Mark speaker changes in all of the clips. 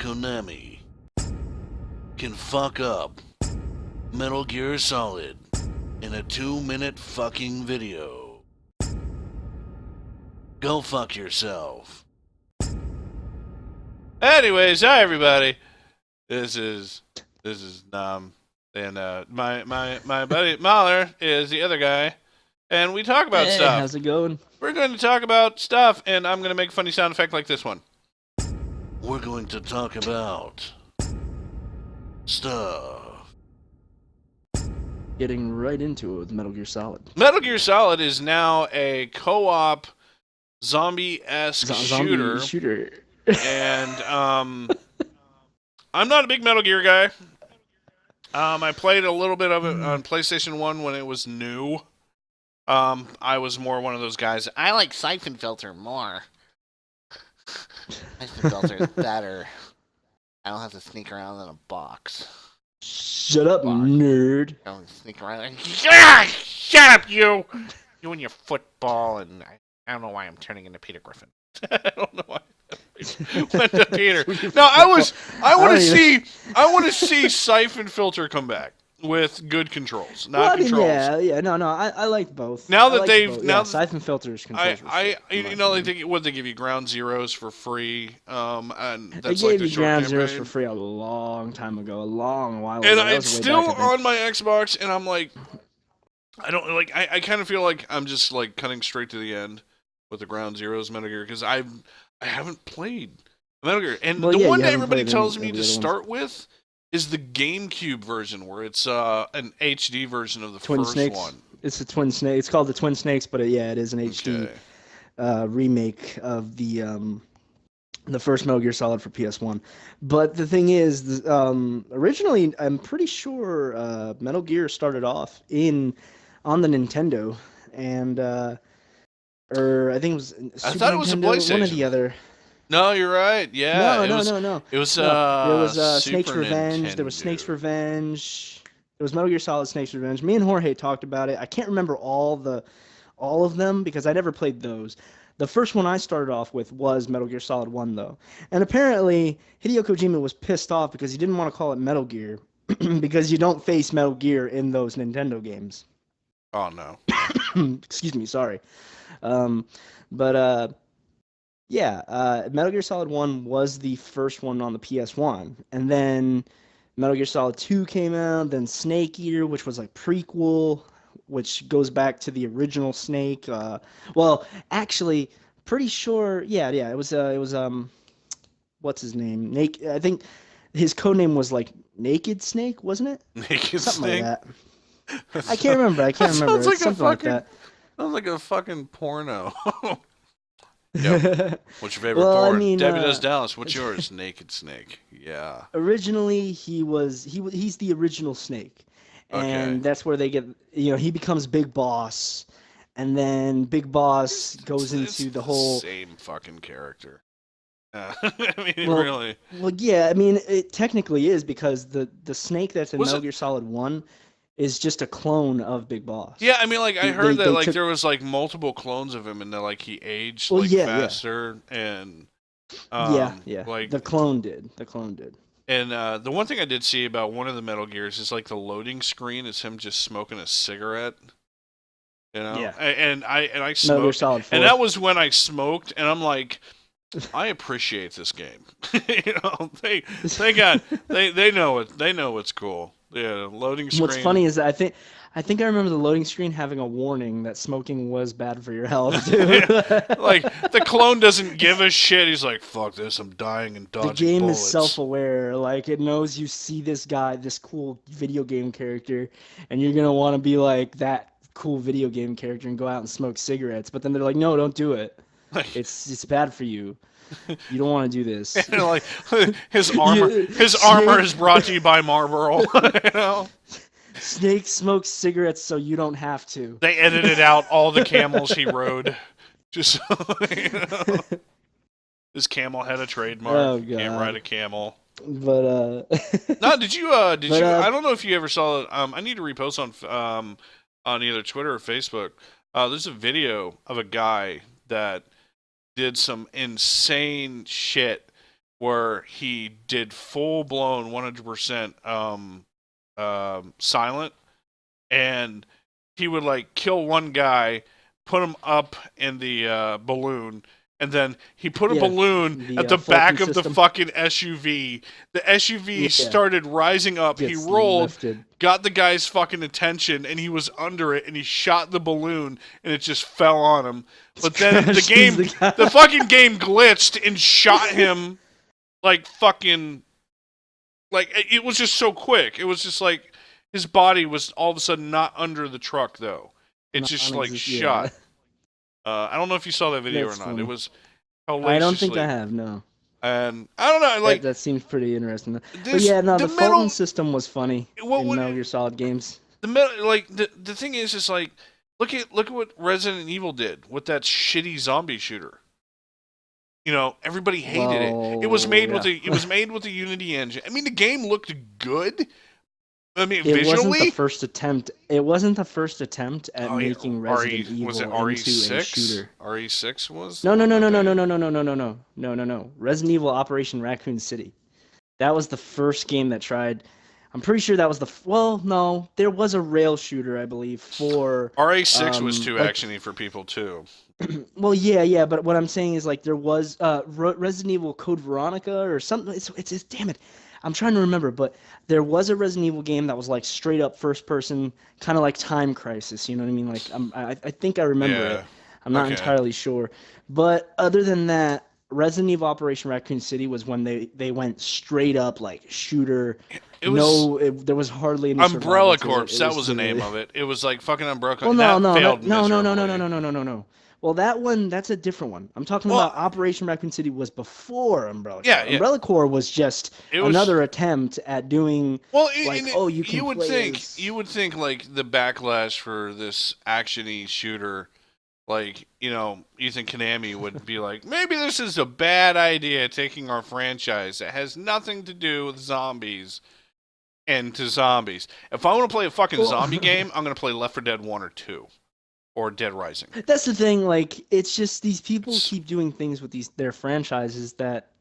Speaker 1: Konami can fuck up Metal Gear Solid in a 2-minute fucking video. Go fuck yourself. Anyways, hi everybody. This is Nom, and my buddy Mauler is the other guy, and we talk about stuff.
Speaker 2: How's it going?
Speaker 1: We're going to talk about stuff, and I'm going to make a funny sound effect like this one. We're going to talk about stuff.
Speaker 2: Getting right into it with Metal Gear Solid.
Speaker 1: Metal Gear Solid is now a co-op zombie-esque shooter. And I'm not a big Metal Gear guy. I played a little bit of it on PlayStation 1 when it was new. I was more one of those guys. I like Siphon Filter more. Siphon Filter is better. I don't have to sneak around in a box.
Speaker 2: Shut up, nerd.
Speaker 1: I don't sneak around. Shut up, you! You and your football, and I don't know why I'm turning into Peter Griffin. I don't know why. Went to Peter. No, I want to see Siphon Filter come back with good controls, not controls.
Speaker 2: I like both.
Speaker 1: Now that
Speaker 2: Siphon Filter's controls.
Speaker 1: What they give you ground zeros for free, and
Speaker 2: that's they gave you ground zeros for free a long time ago, a while ago.
Speaker 1: And it's still on my Xbox, and I'm like, I don't like. I kind of feel like I'm just like cutting straight to the end with the ground zeros Metal Gear because I haven't played Metal Gear, and the one that everybody tells me to start with is the GameCube version, where it's an HD version of the first one.
Speaker 2: It's a Twin Snake. It's called the Twin Snakes, but it is an HD remake of the first Metal Gear Solid for PS1. But the thing is, originally, I'm pretty sure Metal Gear started off on the Nintendo, and or I think it was Super
Speaker 1: I thought it was
Speaker 2: Nintendo,
Speaker 1: a PlayStation.
Speaker 2: One or the other.
Speaker 1: No, you're right. Yeah.
Speaker 2: No.
Speaker 1: It was
Speaker 2: Snake's Revenge.
Speaker 1: Nintendo.
Speaker 2: There was Snake's Revenge. There was Metal Gear Solid Snake's Revenge. Me and Jorge talked about it. I can't remember all of them because I never played those. The first one I started off with was Metal Gear Solid 1, though. And apparently, Hideo Kojima was pissed off because he didn't want to call it Metal Gear because you don't face Metal Gear in those Nintendo games.
Speaker 1: Oh, no.
Speaker 2: Excuse me, sorry. Metal Gear Solid 1 was the first one on the PS1. And then Metal Gear Solid 2 came out, then Snake Eater, which was like prequel, which goes back to the original Snake. Actually, pretty sure, it was what's his name? I think his codename was like Naked Snake, wasn't it?
Speaker 1: Naked
Speaker 2: Something
Speaker 1: Snake?
Speaker 2: Like that. I can't remember.
Speaker 1: Sounds like
Speaker 2: something like that.
Speaker 1: Sounds like a fucking porno. Yep. What's your favorite porn? Debbie Does Dallas. What's yours? Naked Snake. Yeah.
Speaker 2: Originally, he's the original Snake, and that's where they get. He becomes Big Boss, and then Big Boss goes into the whole
Speaker 1: same fucking character. Really.
Speaker 2: Well, yeah. I mean, it technically is because the Snake that's in Metal Gear Solid 1 is just a clone of Big Boss.
Speaker 1: Yeah, I mean, like I heard that there was like multiple clones of him, and that like he aged faster, and
Speaker 2: like the clone did.
Speaker 1: And the one thing I did see about one of the Metal Gears is like the loading screen is him just smoking a cigarette.
Speaker 2: Yeah.
Speaker 1: And I smoked, and that was when I smoked, and I'm like, I appreciate this game. They know it. They know it's cool. Yeah, loading screen.
Speaker 2: What's funny is that I think I remember the loading screen having a warning that smoking was bad for your health too.
Speaker 1: Like the clone doesn't give a shit. He's like, "Fuck this! I'm dying and dodging bullets."
Speaker 2: The game is self-aware. Like it knows you see this guy, this cool video game character, and you're gonna want to be like that cool video game character and go out and smoke cigarettes. But then they're like, "No, don't do it. It's bad for you. You don't want to do this."
Speaker 1: And like his armor is brought to you by Marlboro.
Speaker 2: Snake smokes cigarettes so you don't have to.
Speaker 1: They edited out all the camels he rode. Just his camel had a trademark.
Speaker 2: Oh, God.
Speaker 1: Can't ride a camel.
Speaker 2: But
Speaker 1: no, did you? I don't know if you ever saw it. I need to repost on either Twitter or Facebook. There's a video of a guy that did some insane shit where he did full blown 100% silent, and he would like kill one guy, put him up in the balloon, and then he put a balloon at the back of the fucking SUV. The SUV started rising up. He rolled, got the guy's fucking attention, and he was under it, and he shot the balloon, and it just fell on him. But then the fucking game glitched and shot him like fucking, like it was just so quick. It was just like his body was all of a sudden not under the truck though. It just like shot. I don't know if you saw that video or not. Funny. It was hilarious.
Speaker 2: I don't think I have, no.
Speaker 1: And I don't know, like
Speaker 2: that seems pretty interesting. But yeah, no, the Fulton system was funny in Metal Gear Solid games.
Speaker 1: The thing is like look at what Resident Evil did with that shitty zombie shooter. You know, everybody hated it. It was made with the Unity engine. I mean, the game looked good. I mean, visually,
Speaker 2: it wasn't the first attempt. It wasn't the first attempt at making Resident Evil into a shooter.
Speaker 1: RE6 was?
Speaker 2: No. Resident Evil Operation Raccoon City. That was the first game that tried. I'm pretty sure that was no, there was a rail shooter, I believe, for
Speaker 1: RE6 was too actiony for people too.
Speaker 2: Well, yeah, but what I'm saying is like there was Resident Evil Code Veronica or something. It's damn it. I'm trying to remember, but there was a Resident Evil game that was like straight up first person, kind of like Time Crisis. You know what I mean? Like I think I remember it. I'm not entirely sure, but other than that, Resident Evil Operation Raccoon City was when they went straight up like shooter. There was hardly any
Speaker 1: Umbrella Corps. That was the name of it. It was like fucking Umbrella Corps.
Speaker 2: Well, no. Well, that's a different one. I'm talking about Operation Raccoon City was before Umbrella Corps. Yeah. Umbrella Corps was just another attempt at doing you would
Speaker 1: think like the backlash for this action-y shooter, like, you know, you think Konami would be like, maybe this is a bad idea taking our franchise that has nothing to do with zombies into zombies. If I want to play a fucking zombie game, I'm going to play Left 4 Dead 1 or 2. Or Dead Rising.
Speaker 2: That's the thing. Like, it's just these people keep doing things with their franchises that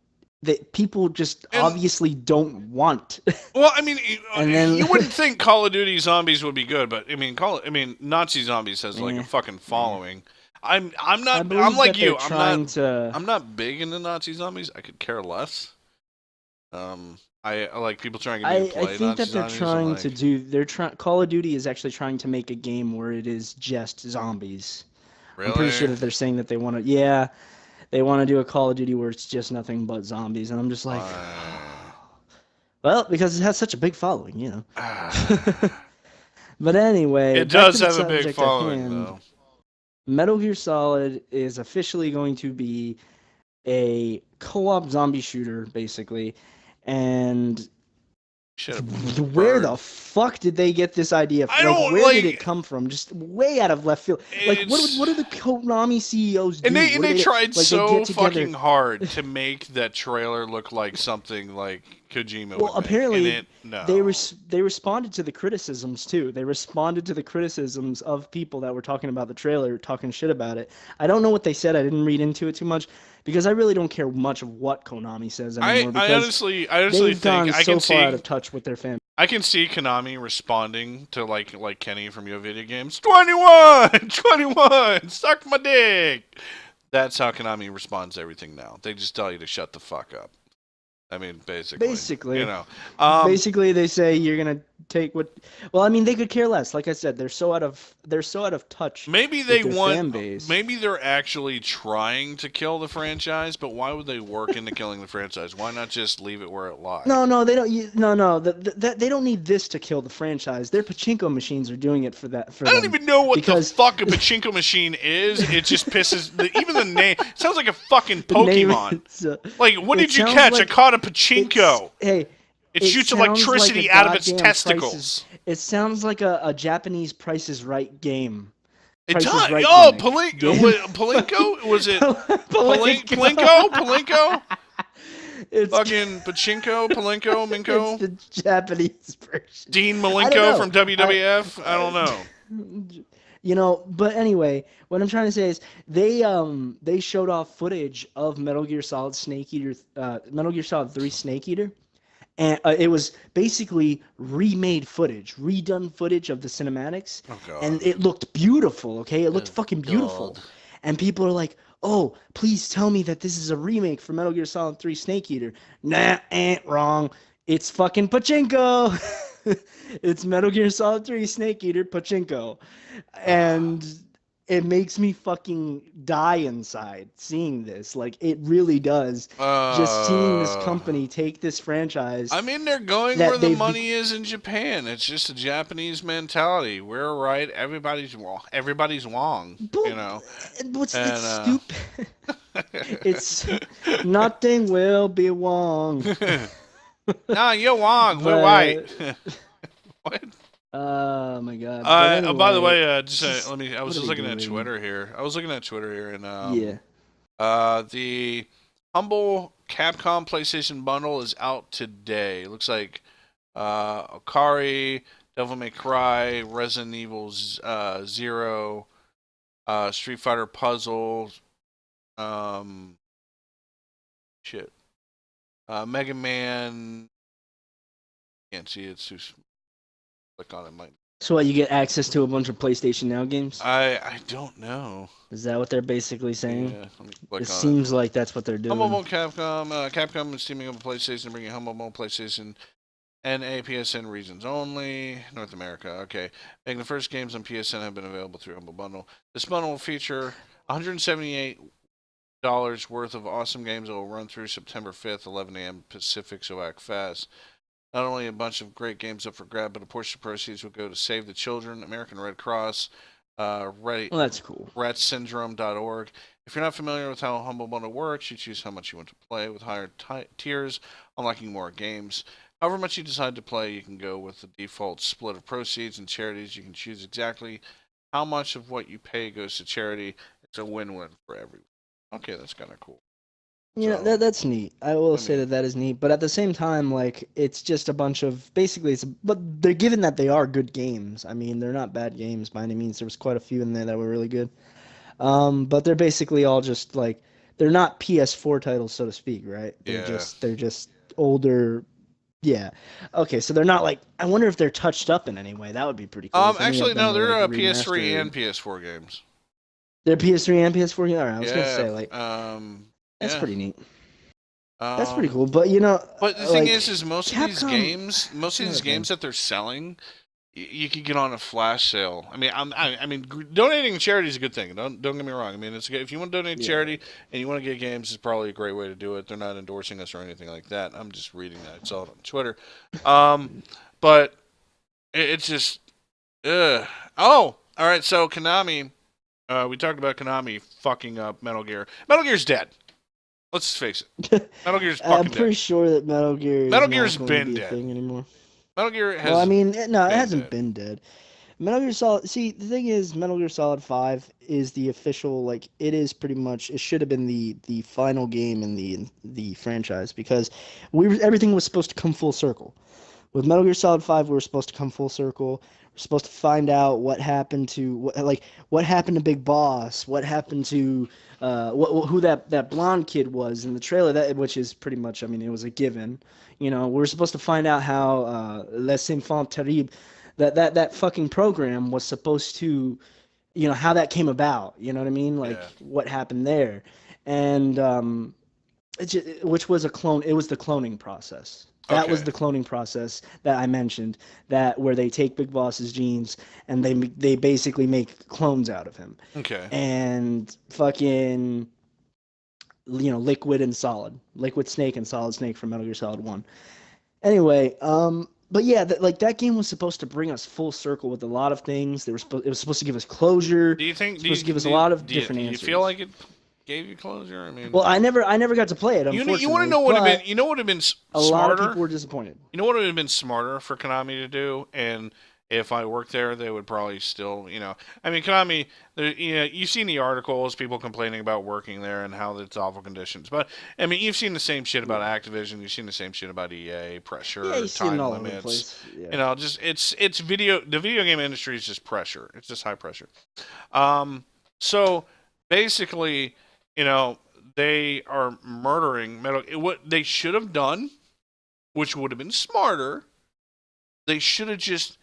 Speaker 2: people just obviously don't want.
Speaker 1: Well, I mean, you wouldn't think Call of Duty Zombies would be good, but I mean, Nazi Zombies has like a fucking following. I'm like you. I'm not big into Nazi Zombies. I could care less. I like people trying to get me to play.
Speaker 2: I think that they're trying to do. Call of Duty is actually trying to make a game where it is just zombies.
Speaker 1: Really?
Speaker 2: I'm pretty sure that they're saying that they want to. Yeah, they want to do a Call of Duty where it's just nothing but zombies, and I'm just like, well, because it has such a big following, you know. But anyway,
Speaker 1: it does have a big following, though.
Speaker 2: Metal Gear Solid is officially going to be a co-op zombie shooter, basically. And where the fuck did they get this idea from? Where did it come from? Just way out of left field. Like, what are the Konami CEOs do?
Speaker 1: And they tried so fucking hard to make that trailer look like something like Kojima would
Speaker 2: apparently, they responded to the criticisms, too. They responded to the criticisms of people that were talking about the trailer, talking shit about it. I don't know what they said. I didn't read into it too much. Because I really don't care much of what Konami says anymore. I honestly
Speaker 1: think
Speaker 2: I can see out of touch with their fans.
Speaker 1: I can see Konami responding to like Kenny from Yo Video Games. 21, suck my dick. That's how Konami responds to everything now. They just tell you to shut the fuck up. I mean, basically, you know.
Speaker 2: Basically, they say you're gonna take what. Well, I mean, they could care less. Like I said, they're so out of touch.
Speaker 1: Maybe they want. Fan base. Maybe they're actually trying to kill the franchise, but why would they work into killing the franchise? Why not just leave it where it lies?
Speaker 2: No, they don't. No. They don't need this to kill the franchise. Their pachinko machines are doing it for that.
Speaker 1: I don't even know what the fuck a pachinko machine is. It just pisses. Even the name it sounds like a fucking Pokemon. Like, what did you catch? I caught a pachinko. It shoots electricity out of its testicles.
Speaker 2: It sounds like a Japanese Price is Right game.
Speaker 1: It does.
Speaker 2: Right
Speaker 1: Palinko? Was it Palinko? It's fucking Pachinko, Minko.
Speaker 2: It's the Japanese version.
Speaker 1: Dean Malenko from WWF? I don't know.
Speaker 2: But anyway, what I'm trying to say is they showed off footage of Metal Gear Solid Snake Eater, Metal Gear Solid 3 Snake Eater, and it was basically remade footage, redone footage of the cinematics,
Speaker 1: Oh
Speaker 2: and
Speaker 1: God.
Speaker 2: it looked beautiful. Okay, it looked
Speaker 3: Oh,
Speaker 2: fucking beautiful,
Speaker 3: God.
Speaker 2: and people are like, "Oh, please tell me that this is a remake for Metal Gear Solid 3 Snake Eater." Nah, wrong. It's fucking Pachinko. It's Metal Gear Solid 3 Snake Eater Pachinko, and it makes me fucking die inside seeing this. Like it really does. Just seeing this
Speaker 1: Uh,
Speaker 2: company take this franchise
Speaker 1: I mean, they're going where
Speaker 2: that
Speaker 1: the
Speaker 2: they've
Speaker 1: money is in Japan. It's just a Japanese mentality. We're right. Everybody's wrong. Everybody's wrong. You know.
Speaker 2: what's it's
Speaker 1: And
Speaker 2: stupid. It's nothing will be wrong.
Speaker 1: no, you're wrong. We're
Speaker 2: But
Speaker 1: right. What?
Speaker 2: oh my god. But
Speaker 1: By the
Speaker 2: anyway,
Speaker 1: way,
Speaker 2: just
Speaker 1: let me. I was
Speaker 2: what are
Speaker 1: just
Speaker 2: they
Speaker 1: looking at
Speaker 2: doing?
Speaker 1: Twitter here. I was looking at Twitter here, and
Speaker 2: Yeah.
Speaker 1: the Humble Capcom PlayStation bundle is out today. It looks like Okari, Devil May Cry, Resident Evil Zero, Street Fighter Puzzle, um, shit, Mega Man. Can't see it. It's too. Click on it, might.
Speaker 2: So what, you get access to a bunch of PlayStation Now games?
Speaker 1: I don't know.
Speaker 2: Is that what they're basically saying?
Speaker 1: Yeah, let me click
Speaker 2: It
Speaker 1: on
Speaker 2: seems
Speaker 1: it.
Speaker 2: like that's what they're
Speaker 1: Humble
Speaker 2: doing.
Speaker 1: Bundle Capcom. Capcom is teaming up with PlayStation, bringing Humble Bundle PlayStation and PSN regions only. North America. Okay. Making the first games on PSN have been available through Humble Bundle. This bundle will feature $178 worth of awesome games that will run through September 5th, 11 a.m. Pacific, so act fast. Not only a bunch of great games up for grab, but a portion of proceeds will go to Save the Children, American Red Cross,
Speaker 2: Well, that's cool.
Speaker 1: RatSyndrome.org. If you're not familiar with how Humble Bundle works, you choose how much you want to play with higher tiers, unlocking more games. However much you decide to play, you can go with the default split of proceeds and charities. You can choose exactly how much of what you pay goes to charity. It's a win-win for everyone. Okay, that's kind of cool.
Speaker 2: Yeah,
Speaker 1: So-
Speaker 2: that's neat. I will
Speaker 1: I
Speaker 2: say
Speaker 1: mean-
Speaker 2: that is neat, but at the same time, like it's just a bunch of basically but they're given that they are good games. I mean, they're not bad games by any means. There was quite a few in there that were really good. But they're basically all just like they're not PS4 titles, so to speak, right?
Speaker 1: Yeah.
Speaker 2: They're just older. Yeah. Okay, so they're not like I wonder if they're touched up in any way. That would be pretty cool. If any of
Speaker 1: Actually,
Speaker 2: them
Speaker 1: no,
Speaker 2: were,
Speaker 1: they're
Speaker 2: like,
Speaker 1: PS3
Speaker 2: remastered.
Speaker 1: and PS4 games.
Speaker 2: They're PS3 and PS4. All right, I was gonna
Speaker 1: Yeah.
Speaker 2: say like that's
Speaker 1: yeah.
Speaker 2: pretty neat. That's pretty
Speaker 1: Um,
Speaker 2: cool. But
Speaker 1: But the thing
Speaker 2: like,
Speaker 1: is most of these
Speaker 2: Capcom-
Speaker 1: games,
Speaker 2: another thing.
Speaker 1: that they're selling, you could get on a flash sale. I mean, donating to charity is a good thing. Don't get me wrong. I mean, it's good. If you want to donate to
Speaker 2: Yeah.
Speaker 1: charity and you want to get games, it's probably a great way to do it. They're not endorsing us or anything like that. I'm just reading that. I saw it on Twitter. But it's just, ugh. Oh, all right. So Konami, we talked about Konami fucking up Metal Gear. Metal Gear's dead. Let's face it. Metal Gear's
Speaker 2: I'm
Speaker 1: fucking
Speaker 2: pretty
Speaker 1: dead.
Speaker 2: sure that Metal Gear
Speaker 1: Metal
Speaker 2: is
Speaker 1: Gear's
Speaker 2: not going
Speaker 1: been
Speaker 2: to be
Speaker 1: dead.
Speaker 2: a thing anymore.
Speaker 1: Metal Gear has.
Speaker 2: Well, I mean, no, it
Speaker 1: been
Speaker 2: hasn't
Speaker 1: dead.
Speaker 2: been dead. Metal Gear Solid. See, the thing is, Metal Gear Solid 5 is the official. Like, it is pretty much. It should have been the final game in the franchise because everything was supposed to come full circle. With Metal Gear Solid 5, we were supposed to come full circle. We're supposed to find out what happened to what happened to Big Boss, what happened to who that blonde kid was in the trailer. Which is pretty much, I mean, it was a given. We were supposed to find out how Les Enfants Terribles, that fucking program was supposed to, how that came about. You know what I mean? Like
Speaker 1: Yeah.
Speaker 2: what happened there, and which was a clone. It was the cloning process. That was
Speaker 1: Okay.
Speaker 2: the cloning process that I mentioned. That where they take Big Boss's genes and they basically make clones out of him.
Speaker 1: Okay.
Speaker 2: And fucking, Liquid and Solid, Liquid Snake and Solid Snake from Metal Gear Solid 1. Anyway, but yeah, that game was supposed to bring us full circle with a lot of things. It was supposed to give us closure.
Speaker 1: Do you think?
Speaker 2: Supposed to give us a lot of different
Speaker 1: Do you
Speaker 2: answers.
Speaker 1: feel like it gave you closure? I mean,
Speaker 2: Well, I never got to play it.
Speaker 1: you
Speaker 2: Unfortunately,
Speaker 1: want to know what
Speaker 2: but
Speaker 1: have been? You know what would have been
Speaker 2: a lot of
Speaker 1: smarter?
Speaker 2: people were disappointed.
Speaker 1: You know what would have been smarter for Konami to do, and if I worked there, they would probably still, I mean, Konami, you've seen the articles, people complaining about working there and how it's awful conditions. But, I mean, you've seen the same shit about Activision, you've seen the same shit about EA,
Speaker 2: Yeah,
Speaker 1: pressure,
Speaker 2: you see it
Speaker 1: time
Speaker 2: all over the
Speaker 1: limits.
Speaker 2: place. Yeah.
Speaker 1: Just, the video game industry is just pressure. It's just high pressure. So, basically, they are murdering what they should have done, which would have been smarter, they should have just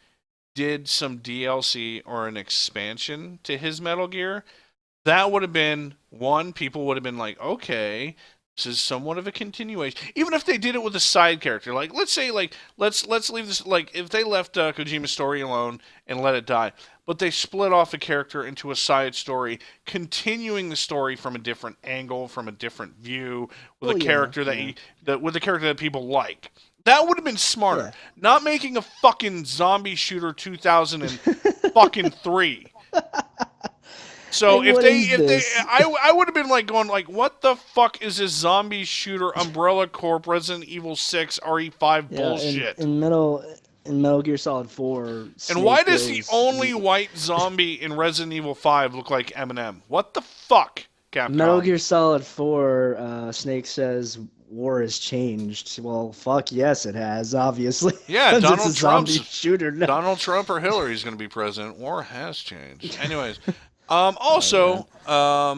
Speaker 1: did some DLC or an expansion to his Metal Gear. That would have been one. People would have been like, okay, this is somewhat of a continuation. Even if they did it with a side character, like let's say, let's leave this, like if they left Kojima's story alone and let it die, but they split off a character into a side story, continuing the story from a different angle, from a different view, with character with a character that people like. That would have been smarter.
Speaker 2: Yeah.
Speaker 1: Not making a fucking zombie shooter 2003. So
Speaker 2: like,
Speaker 1: I would have been like going like, what the fuck is this zombie shooter Umbrella Corp Resident Evil 6 RE5 bullshit?
Speaker 2: In Metal Gear Solid 4.
Speaker 1: And why does the only white zombie in Resident Evil 5 look like Eminem? What the fuck, Capcom?
Speaker 2: Metal Gear Solid 4, Snake says war has changed. Well, fuck yes, it has. Obviously.
Speaker 1: Yeah, Donald Trump's
Speaker 2: shooter now.
Speaker 1: Donald Trump or Hillary's going to be president. War has changed. Anyways. Also, what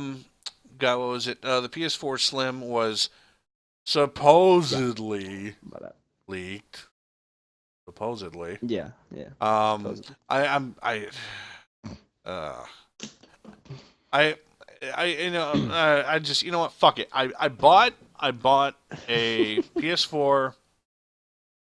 Speaker 1: was it? The PS4 Slim was supposedly leaked. Supposedly.
Speaker 2: Yeah.
Speaker 1: Supposedly. I just, you know what? Fuck it. I bought a PS4.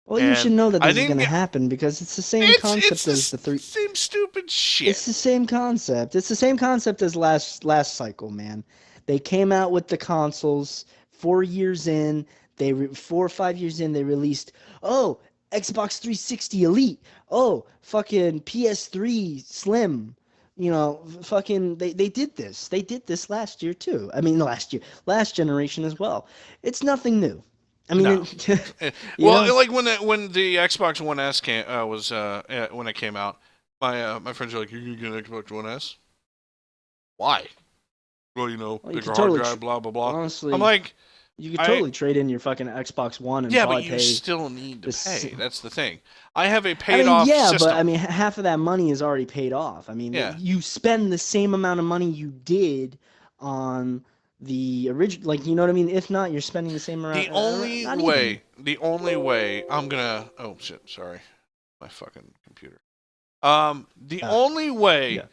Speaker 2: Well, you should know that this is going to happen because it's the same concept as the three.
Speaker 1: Same stupid shit.
Speaker 2: It's the same concept. It's the same concept as last cycle, man. They came out with the consoles 4 years in. 4 or 5 years in, they released, Xbox 360 Elite. Fucking PS3 Slim. Fucking they did this. They did this last year too. I mean, last generation as well. It's nothing new. I mean,
Speaker 1: no. Like when the Xbox One S when it came out, my friends were like, "You can get an Xbox One S? Why?" Well, bigger hard drive, blah blah blah.
Speaker 2: Honestly,
Speaker 1: I'm like,
Speaker 2: you could totally trade in your fucking Xbox One and
Speaker 1: but you still need to pay. That's the thing. I have a paid-off system.
Speaker 2: But I mean, half of that money is already paid off. I mean, you spend the same amount of money you did on the original, like, you know what I mean? If not, you're spending the same amount.
Speaker 1: The only way I'm gonna. Oh shit! Sorry, my fucking computer. The only way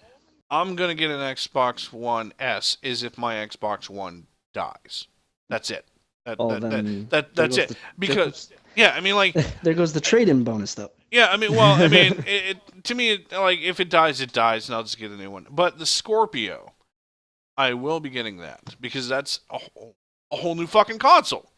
Speaker 1: I'm gonna get an Xbox One S is if my Xbox One dies. That's it. That's it. Because I mean, like,
Speaker 2: there goes the trade-in bonus, though.
Speaker 1: Yeah, I mean, well, I mean, to me, like, if it dies, it dies, and I'll just get a new one. But the Scorpio, I will be getting that because that's a whole new fucking console.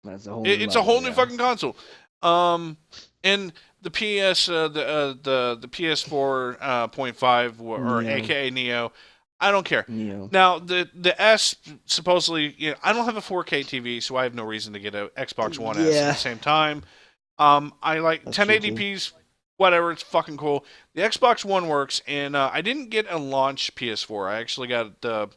Speaker 2: That's a whole.
Speaker 1: It's a whole new fucking console. And the the PS4 .5 or AKA Neo, I don't care.
Speaker 2: Neo.
Speaker 1: Now the S supposedly, I don't have a 4K TV, so I have no reason to get an Xbox One S at the same time. I like 1080p's. Whatever, it's fucking cool. The Xbox One works, and I didn't get a launch PS4. I actually got the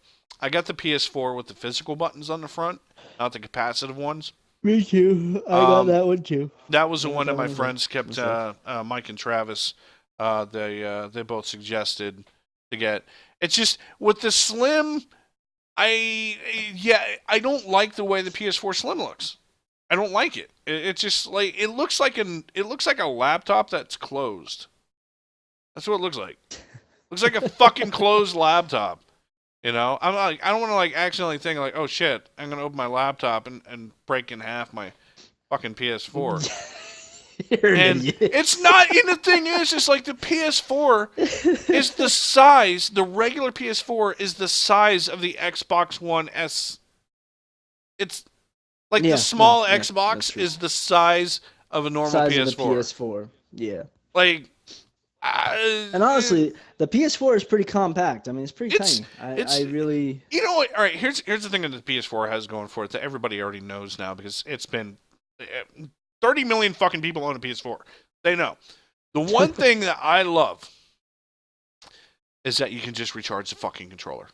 Speaker 1: PS4 with the physical buttons on the front, not the capacitive ones.
Speaker 2: Me too. I got that one too.
Speaker 1: That was the one that my friends kept. Mike and Travis, they both suggested to get. It's just with the Slim, I don't like the way the PS4 Slim looks. I don't like it. It's just like it looks like a laptop that's closed. That's what it looks like. Looks like a fucking closed laptop. I'm like, I don't want to like accidentally think like, oh shit, I'm gonna open my laptop and break in half my fucking PS4. And it's not. And the thing is, it's like the PS4 is the size. The regular PS4 is the size of the Xbox One S. It's like the small Xbox is the size of a normal PS4.
Speaker 2: Of the PS4. Yeah.
Speaker 1: Like.
Speaker 2: And honestly, the PS4 is pretty compact. I mean, it's pretty tiny. I really.
Speaker 1: You know what? All right. Here's the thing that the PS4 has going for it that everybody already knows now because it's been 30 million fucking people own a PS4. They know. The one thing that I love is that you can just recharge the fucking controller.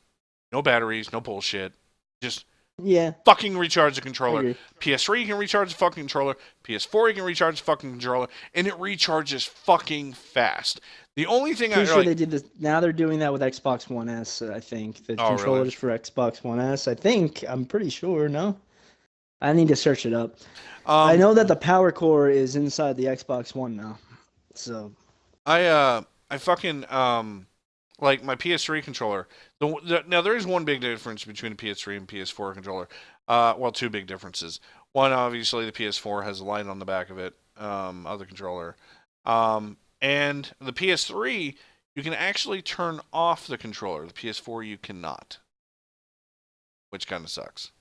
Speaker 1: No batteries, no bullshit. Just
Speaker 2: Yeah,
Speaker 1: fucking recharge the
Speaker 2: I
Speaker 1: controller.
Speaker 2: agree.
Speaker 1: PS3 you can recharge the fucking controller. PS4 you can recharge the fucking controller, and it recharges fucking fast. The only thing
Speaker 2: Pretty
Speaker 1: I
Speaker 2: sure
Speaker 1: like.
Speaker 2: they did this. Now they're doing that with Xbox One S. I think the
Speaker 1: Oh really?
Speaker 2: controllers for Xbox One S. I'm pretty sure. No, I need to search it up. I
Speaker 1: Um,
Speaker 2: know that the power core is inside the Xbox One now. So
Speaker 1: I fucking like my PS3 controller. Now there is one big difference between the PS3 and PS4 controller. Well, two big differences. One, obviously, the PS4 has a light on the back of it, of the controller, and the PS3 you can actually turn off the controller. The PS4 you cannot, which kind of sucks.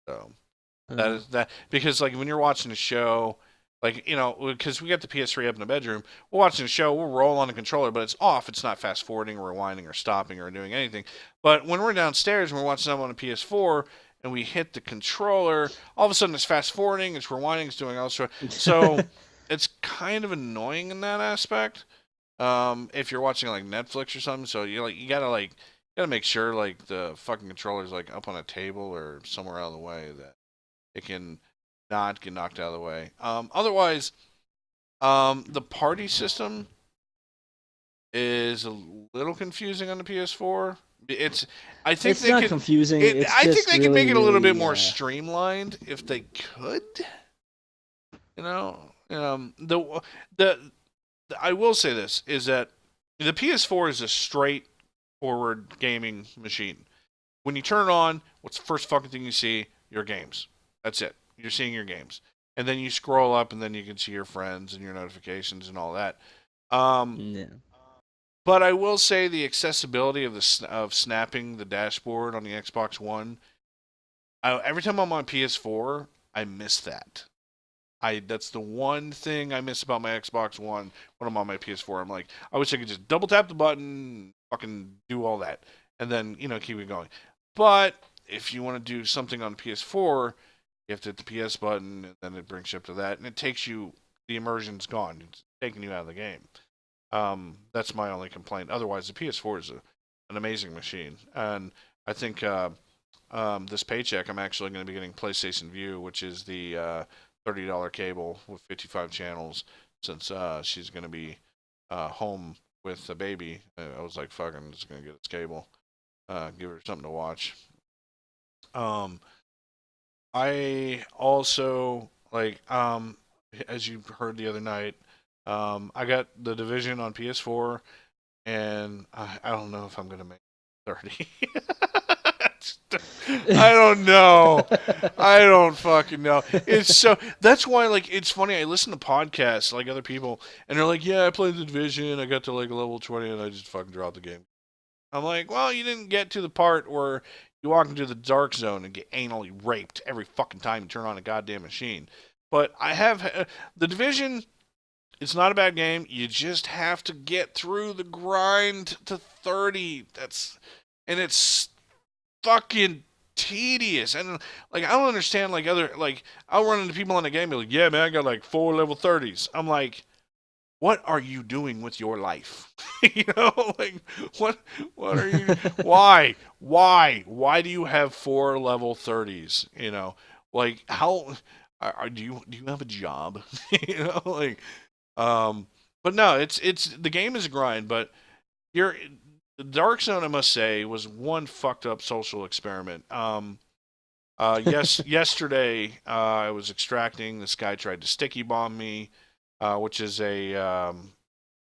Speaker 1: So that is that because like when you're watching a show, like because we got the PS3 up in the bedroom, we're watching a show, we'll roll on the controller, but it's off. It's not fast forwarding, or rewinding, or stopping, or doing anything. But when we're downstairs and we're watching something on the PS4 and we hit the controller, all of a sudden it's fast forwarding, it's rewinding, it's doing all sorts. So it's kind of annoying in that aspect. If you're watching like Netflix or something, so you gotta make sure like the fucking controller's like up on a table or somewhere out of the way that it can not get knocked out of the way. Otherwise, the party system is a little confusing on the PS4. I think
Speaker 2: it's
Speaker 1: they
Speaker 2: not
Speaker 1: could.
Speaker 2: confusing. It's
Speaker 1: I think
Speaker 2: just
Speaker 1: they could make
Speaker 2: really,
Speaker 1: it a little bit
Speaker 2: really,
Speaker 1: more streamlined if they could. You know, the I will say this is that the PS4 is a straightforward gaming machine. When you turn it on, what's the first fucking thing you see? Your games. That's it. You're seeing your games. And then you scroll up and then you can see your friends and your notifications and all that.
Speaker 2: yeah.
Speaker 1: But I will say the accessibility of snapping the dashboard on the Xbox One, every time I'm on PS4, I miss that. That's the one thing I miss about my Xbox One when I'm on my PS4. I'm like, I wish I could just double tap the button, fucking do all that, and then keep it going. But if you want to do something on PS4, you have to hit the PS button, and then it brings you up to that, and it takes you. The immersion's gone. It's taking you out of the game. That's my only complaint. Otherwise, the PS4 is an amazing machine, and I think this paycheck, I'm actually going to be getting PlayStation Vue, which is the $30 cable with 55 channels, since she's going to be home with the baby. I was like, fuck, I'm just going to get this cable, give her something to watch. I also as you heard the other night, I got The Division on PS4, and I don't know if I'm gonna make 30. I don't know. I don't fucking know. That's why it's funny. I listen to podcasts like other people, and they're like, "Yeah, I played The Division. I got to like level 20, and I just fucking dropped the game." I'm like, "Well, you didn't get to the part where you walk into the dark zone and get anally raped every fucking time you turn on a goddamn machine." But I have The Division. It's not a bad game. You just have to get through the grind to 30. And it's fucking tedious. And I don't understand I'll run into people in the game and be like, "Yeah, man, I got like 4 level 30s." I'm like, what are you doing with your life? What are you why do you have 4 level 30s? How do you have a job? you know like but no, it's the game is a grind, but you're the Dark Zone, I must say, was one fucked up social experiment. Yesterday, I was extracting. This guy tried to sticky bomb me, which is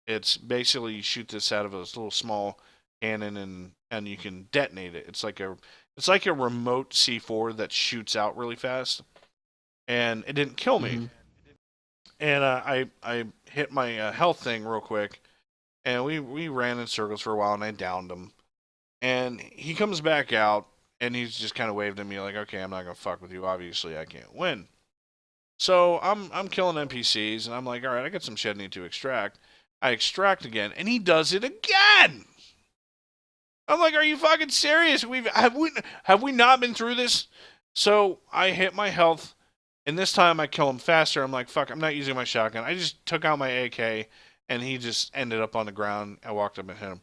Speaker 1: it's basically you shoot this out of a little small cannon and you can detonate it. It's like a remote C4 that shoots out really fast, and it didn't kill me.
Speaker 2: Mhm.
Speaker 1: And I hit my health thing real quick, and we ran in circles for a while, and I downed him. And he comes back out, and he's just kind of waved at me like, "Okay, I'm not gonna fuck with you. Obviously, I can't win." So I'm killing NPCs, and I'm like, "All right, I got some shit I need to extract." I extract again, and he does it again. I'm like, "Are you fucking serious? Have we not been through this?" So I hit my health, and this time I kill him faster. I'm like, "Fuck, I'm not using my shotgun." I just took out my AK and he just ended up on the ground. I walked up and hit him.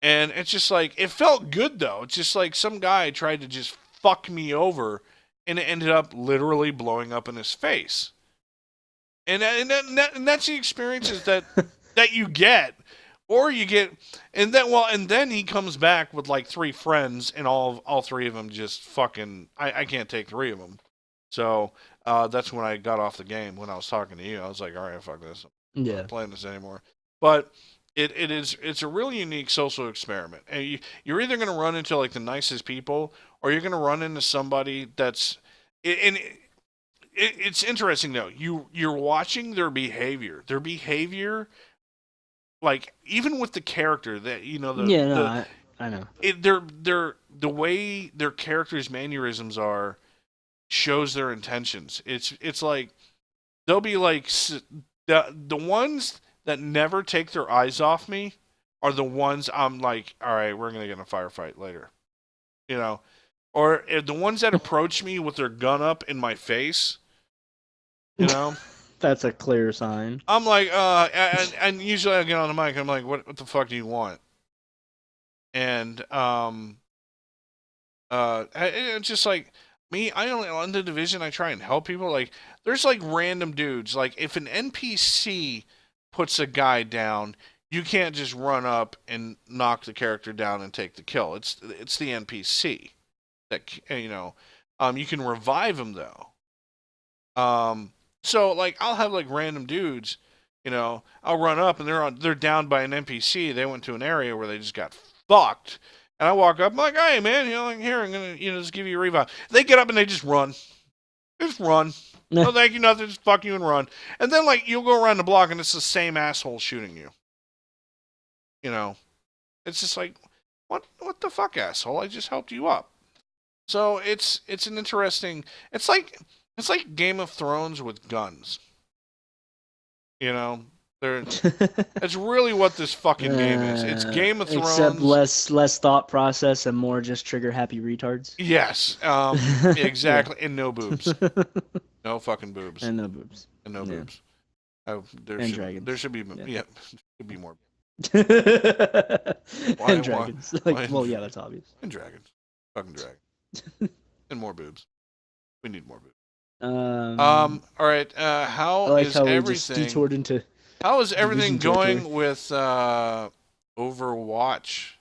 Speaker 1: And it's just like, it felt good though. It's just like some guy tried to just fuck me over, and it ended up literally blowing up in his face. And that's the experiences that you get, or you get, and then he comes back with like three friends, and all three of them just fucking, I can't take three of them. So that's when I got off the game. When I was talking to you, I was like, all right, fuck this, I'm not playing this anymore. But it's a really unique social experiment, and you're either going to run into like the nicest people, or you're going to run into somebody that's, and it's interesting though. You're watching their behavior. Their behavior, like even with the character that
Speaker 2: I know.
Speaker 1: The way their characters' mannerisms are shows their intentions. It's like they'll be like the ones that never take their eyes off me are the ones I'm like, all right, we're gonna get in a firefight later, you know, or the ones that approach me with their gun up in my face. You know,
Speaker 2: that's a clear sign.
Speaker 1: I'm like, and usually I get on the mic. And I'm like, what the fuck do you want? And it's just like me. I only on the division. I try and help people. Like, there's like random dudes. Like, if an NPC puts a guy down, you can't just run up and knock the character down and take the kill. It's the NPC that you can revive him though. So like I'll have like random dudes, I'll run up and they're down by an NPC. They went to an area where they just got fucked, and I walk up, I'm like, hey man, like, here, I'm gonna just give you a revive. They get up and they just run, no thank you, nothing, just fuck you and run. And then like you'll go around the block and it's the same asshole shooting you. It's just like, what the fuck, asshole? I just helped you up. So it's an interesting. It's like Game of Thrones with guns. It's really what this fucking game is. It's Game of Thrones,
Speaker 2: except less thought process and more just trigger happy retards.
Speaker 1: Yes, exactly, and no boobs, no fucking boobs,
Speaker 2: and no boobs,
Speaker 1: boobs.
Speaker 2: Dragons.
Speaker 1: There should be should be more.
Speaker 2: And dragons. Yeah, that's obvious.
Speaker 1: And dragons, fucking dragons, and more boobs. We need more boobs. All right. How is everything?
Speaker 2: Detoured into
Speaker 1: how is everything going with Overwatch?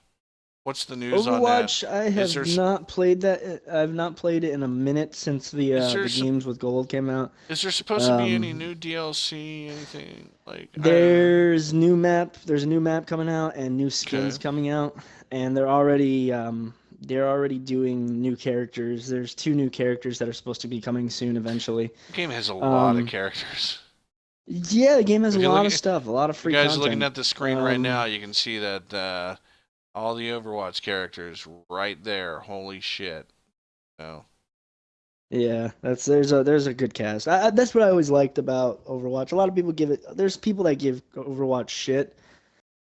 Speaker 1: What's the news on that?
Speaker 2: Overwatch, I have not played that. I've not played it in a minute since the games with gold came out.
Speaker 1: Is there supposed to be any new DLC? Anything like?
Speaker 2: There's new map. There's a new map coming out and new skins coming out, and they're already doing new characters. There's 2 new characters that are supposed to be coming soon eventually.
Speaker 1: The game has a lot of characters.
Speaker 2: Yeah, the game has a lot of stuff, a lot of free content.
Speaker 1: You guys looking at the screen right now, you can see that all the Overwatch characters right there. Holy shit.
Speaker 2: Yeah, there's a good cast. That's what I always liked about Overwatch. A lot of people there's people that give Overwatch shit,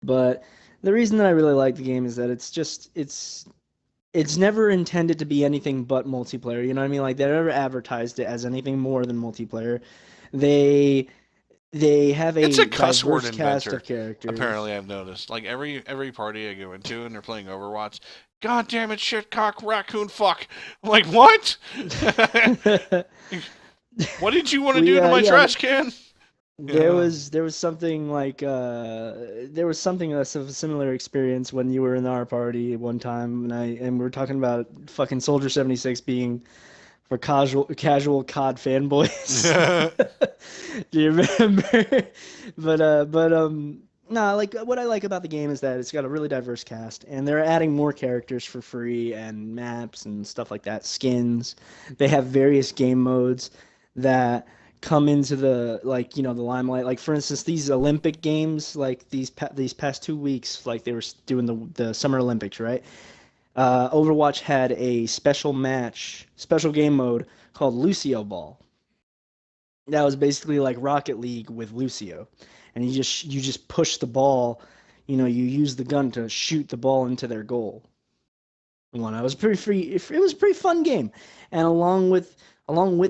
Speaker 2: but the reason that I really like the game is that it's never intended to be anything but multiplayer. You know what I mean? Like, they never advertised it as anything more than multiplayer. They have a
Speaker 1: cuss word
Speaker 2: diverse
Speaker 1: inventor,
Speaker 2: cast of characters.
Speaker 1: Apparently, I've noticed. Like, every party I go into and they're playing Overwatch, God damn it, shitcock, raccoon, fuck. I'm like, what? What did you want to do to my trash can?
Speaker 2: There was something like that's a similar experience when you were in our party one time, and we were talking about fucking Soldier 76 being for casual COD fanboys. Do you remember? No, like, what I like about the game is that it's got a really diverse cast, and they're adding more characters for free and maps and stuff like that, skins. They have various game modes that come into the the limelight. Like, for instance, these Olympic games, like these past 2 weeks, like they were doing the Summer Olympics, right? Overwatch had a special game mode called Lucio Ball. That was basically like Rocket League with Lucio, and you just push the ball. You use the gun to shoot the ball into their goal. It was pretty free. It was a pretty fun game, and along with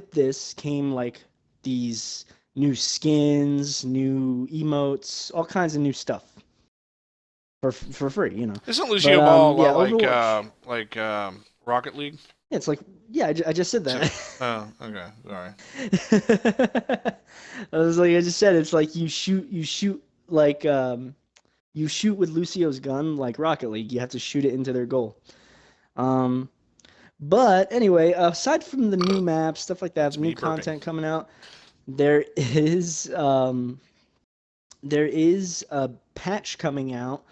Speaker 2: this came like these new skins, new emotes, all kinds of new stuff for free, you know.
Speaker 1: Isn't
Speaker 2: But
Speaker 1: Lucio Ball
Speaker 2: yeah,
Speaker 1: like
Speaker 2: Overwatch.
Speaker 1: Rocket League?
Speaker 2: It's like yeah, I just said that.
Speaker 1: Oh, okay, sorry.
Speaker 2: I was like I just said it's like you shoot like you shoot with Lucio's gun like Rocket League. You have to shoot it into their goal. Um, but anyway, aside from the new maps, stuff like that,
Speaker 1: That's
Speaker 2: the new
Speaker 1: me burping.
Speaker 2: content coming out, there is um, there is a patch coming out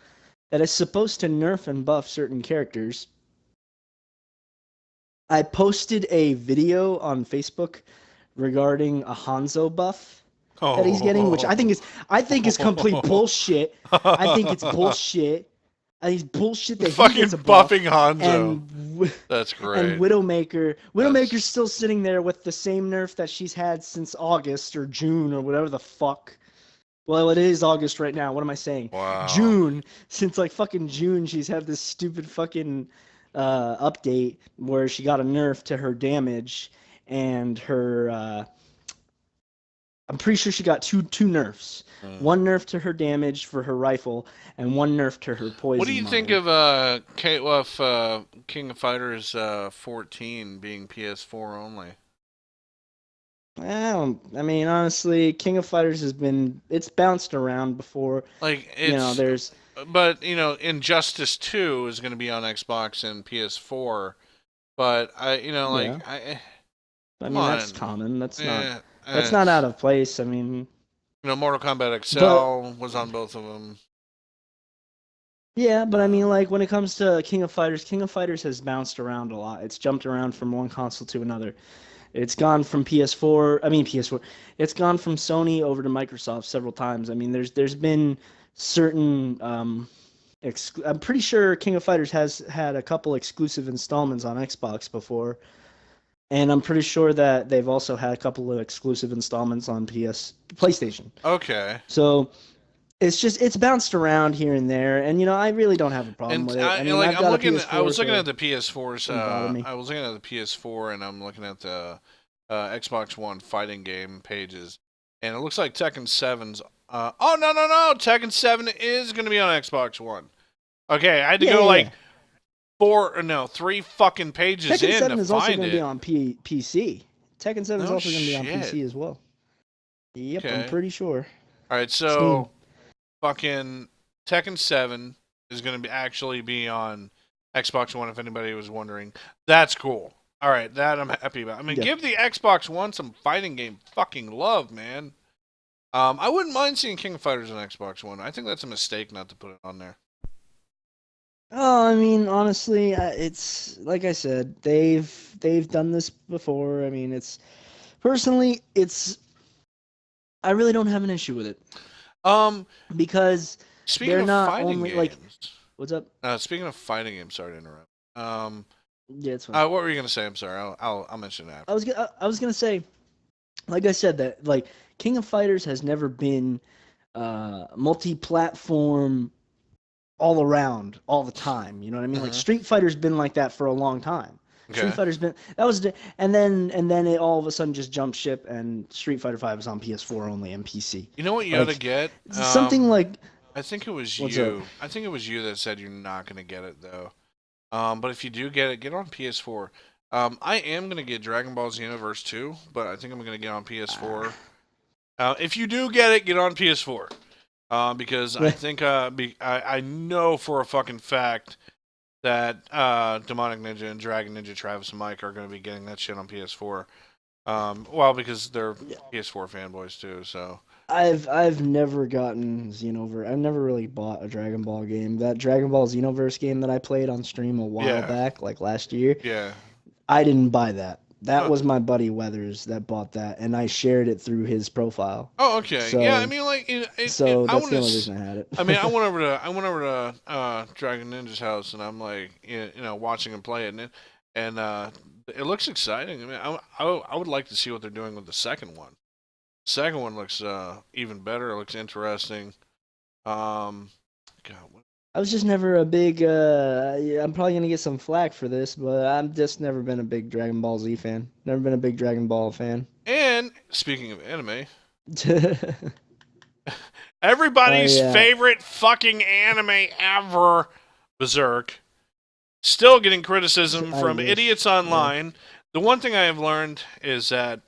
Speaker 2: that is supposed to nerf and buff certain characters. I posted a video on Facebook regarding a Hanzo buff that he's getting, which
Speaker 1: Oh.
Speaker 2: I think is complete bullshit. I think it's bullshit. I think it's bullshit that he
Speaker 1: Fucking
Speaker 2: gets a buff,
Speaker 1: buffing Hanzo.
Speaker 2: and
Speaker 1: That's
Speaker 2: and
Speaker 1: great.
Speaker 2: Widowmaker's still sitting there with the same nerf that she's had since August or June or whatever the fuck. Well, it is August right now. What am I saying?
Speaker 1: Wow.
Speaker 2: June. Since like fucking June, she's had this stupid fucking update where she got a nerf to her damage and her. I'm pretty sure she got two nerfs. One nerf to her damage for her rifle, and one nerf to her poison.
Speaker 1: What do you think
Speaker 2: mine.
Speaker 1: of King of Fighters 14 being PS4 only?
Speaker 2: I mean, honestly, King of Fighters it's bounced around before.
Speaker 1: Like
Speaker 2: You know,
Speaker 1: it's,
Speaker 2: there's
Speaker 1: but Injustice 2 is going to be on Xbox and PS4. But
Speaker 2: yeah. I
Speaker 1: come
Speaker 2: mean, that's
Speaker 1: on,
Speaker 2: common.
Speaker 1: eh,
Speaker 2: That's
Speaker 1: eh.
Speaker 2: not out of place. I mean,
Speaker 1: Mortal Kombat
Speaker 2: but
Speaker 1: XL was on both of them.
Speaker 2: yeah, but I mean,
Speaker 1: Um,
Speaker 2: like when it comes to King of Fighters has bounced around a lot. It's jumped around from one console to another. It's gone from PS4, I mean PS4. It's gone from Sony over to Microsoft several times. I mean, there's been certain I'm pretty sure King of Fighters has had a couple exclusive installments on Xbox before, and I'm pretty sure that they've also had a couple of exclusive installments on PlayStation.
Speaker 1: okay.
Speaker 2: So it's bounced around here and there, and I really don't have a problem
Speaker 1: And
Speaker 2: with it. I
Speaker 1: and,
Speaker 2: mean,
Speaker 1: like
Speaker 2: I've
Speaker 1: I'm
Speaker 2: got a
Speaker 1: looking, I
Speaker 2: PS4,
Speaker 1: was looking
Speaker 2: so
Speaker 1: at
Speaker 2: it
Speaker 1: the PS4's.
Speaker 2: doesn't bother me.
Speaker 1: I was looking at the PS4, and I'm looking at the Xbox One fighting game pages, and it looks like Tekken 7's. Oh no! Tekken 7 is going to be on Xbox One. Okay, I had to
Speaker 2: Yeah,
Speaker 1: go
Speaker 2: yeah, yeah.
Speaker 1: like 3 fucking pages
Speaker 2: Tekken
Speaker 1: in to
Speaker 2: 7 is also
Speaker 1: find
Speaker 2: going to be
Speaker 1: it.
Speaker 2: on PC. Tekken 7 is
Speaker 1: No
Speaker 2: also going to be on
Speaker 1: shit.
Speaker 2: PC as well. Yep, I'm
Speaker 1: Okay.
Speaker 2: pretty sure.
Speaker 1: All right,
Speaker 2: Steam.
Speaker 1: so fucking Tekken 7 is going to actually be on Xbox One if anybody was wondering. That's cool. All right, that I'm happy about. I mean,
Speaker 2: Yeah.
Speaker 1: give the Xbox One some fighting game fucking love, man. I wouldn't mind seeing King of Fighters on Xbox One. I think that's a mistake not to put it on there.
Speaker 2: Oh, I mean, honestly, it's like I said, they've done this before. I mean, personally, I really don't have an issue with it
Speaker 1: Um,
Speaker 2: because
Speaker 1: speaking
Speaker 2: they're
Speaker 1: of
Speaker 2: not
Speaker 1: fighting
Speaker 2: only like
Speaker 1: games,
Speaker 2: what's up?
Speaker 1: speaking of fighting games, sorry to interrupt.
Speaker 2: Yeah, it's fine.
Speaker 1: What were you gonna say? I'm sorry. I'll mention it after.
Speaker 2: I was gonna say, like I said, that like King of Fighters has never been multi-platform all around all the time. You know what I mean? Like
Speaker 1: Mm-hmm.
Speaker 2: Street Fighter's been like that for a long time. Street
Speaker 1: Okay.
Speaker 2: Fighter's been that was and then it all of a sudden just jumped ship and Street Fighter 5 is on PS4 only and PC.
Speaker 1: You know what you ought to
Speaker 2: Like
Speaker 1: get?
Speaker 2: something like
Speaker 1: I think it was
Speaker 2: what's up?
Speaker 1: you. I think it was you that said you're not gonna get it though. But if you do get it, get on PS4. I am gonna get Dragon Ball Xenoverse 2, but I think I'm gonna get on PS4. If you do get it, get on PS4. Because I think I know for a fucking fact that Demonic Ninja and Dragon Ninja Travis and Mike are gonna be getting that shit on PS4. Well, because they're PS4 fanboys too. So
Speaker 2: I've never gotten Xenoverse. I've never really bought a Dragon Ball game. That Dragon Ball Xenoverse game that I played on stream a while
Speaker 1: yeah,
Speaker 2: back, like last year,
Speaker 1: yeah.
Speaker 2: I didn't buy that. That
Speaker 1: Uh,
Speaker 2: was my buddy Weathers that bought that, and I shared it through his profile.
Speaker 1: oh, okay. Yeah, I
Speaker 2: So
Speaker 1: mean, like,
Speaker 2: so
Speaker 1: I
Speaker 2: that's
Speaker 1: want
Speaker 2: the
Speaker 1: to.
Speaker 2: only reason I had it.
Speaker 1: I mean, I went over to Dragon Ninja's house, and I'm like, watching him play it, and it looks exciting. I mean, I would like to see what they're doing with the second one. Second one looks even better. It looks interesting. Um, God,
Speaker 2: I was just never a big. Yeah, I'm probably gonna get some flack for this, but I'm just never been a big Dragon Ball Z fan. Never been a big Dragon Ball fan.
Speaker 1: and speaking of anime, Everybody's
Speaker 2: yeah.
Speaker 1: favorite fucking anime ever, Berserk. Still getting criticism
Speaker 2: I
Speaker 1: from
Speaker 2: wish.
Speaker 1: idiots
Speaker 2: Yeah.
Speaker 1: online. The one thing I have learned is that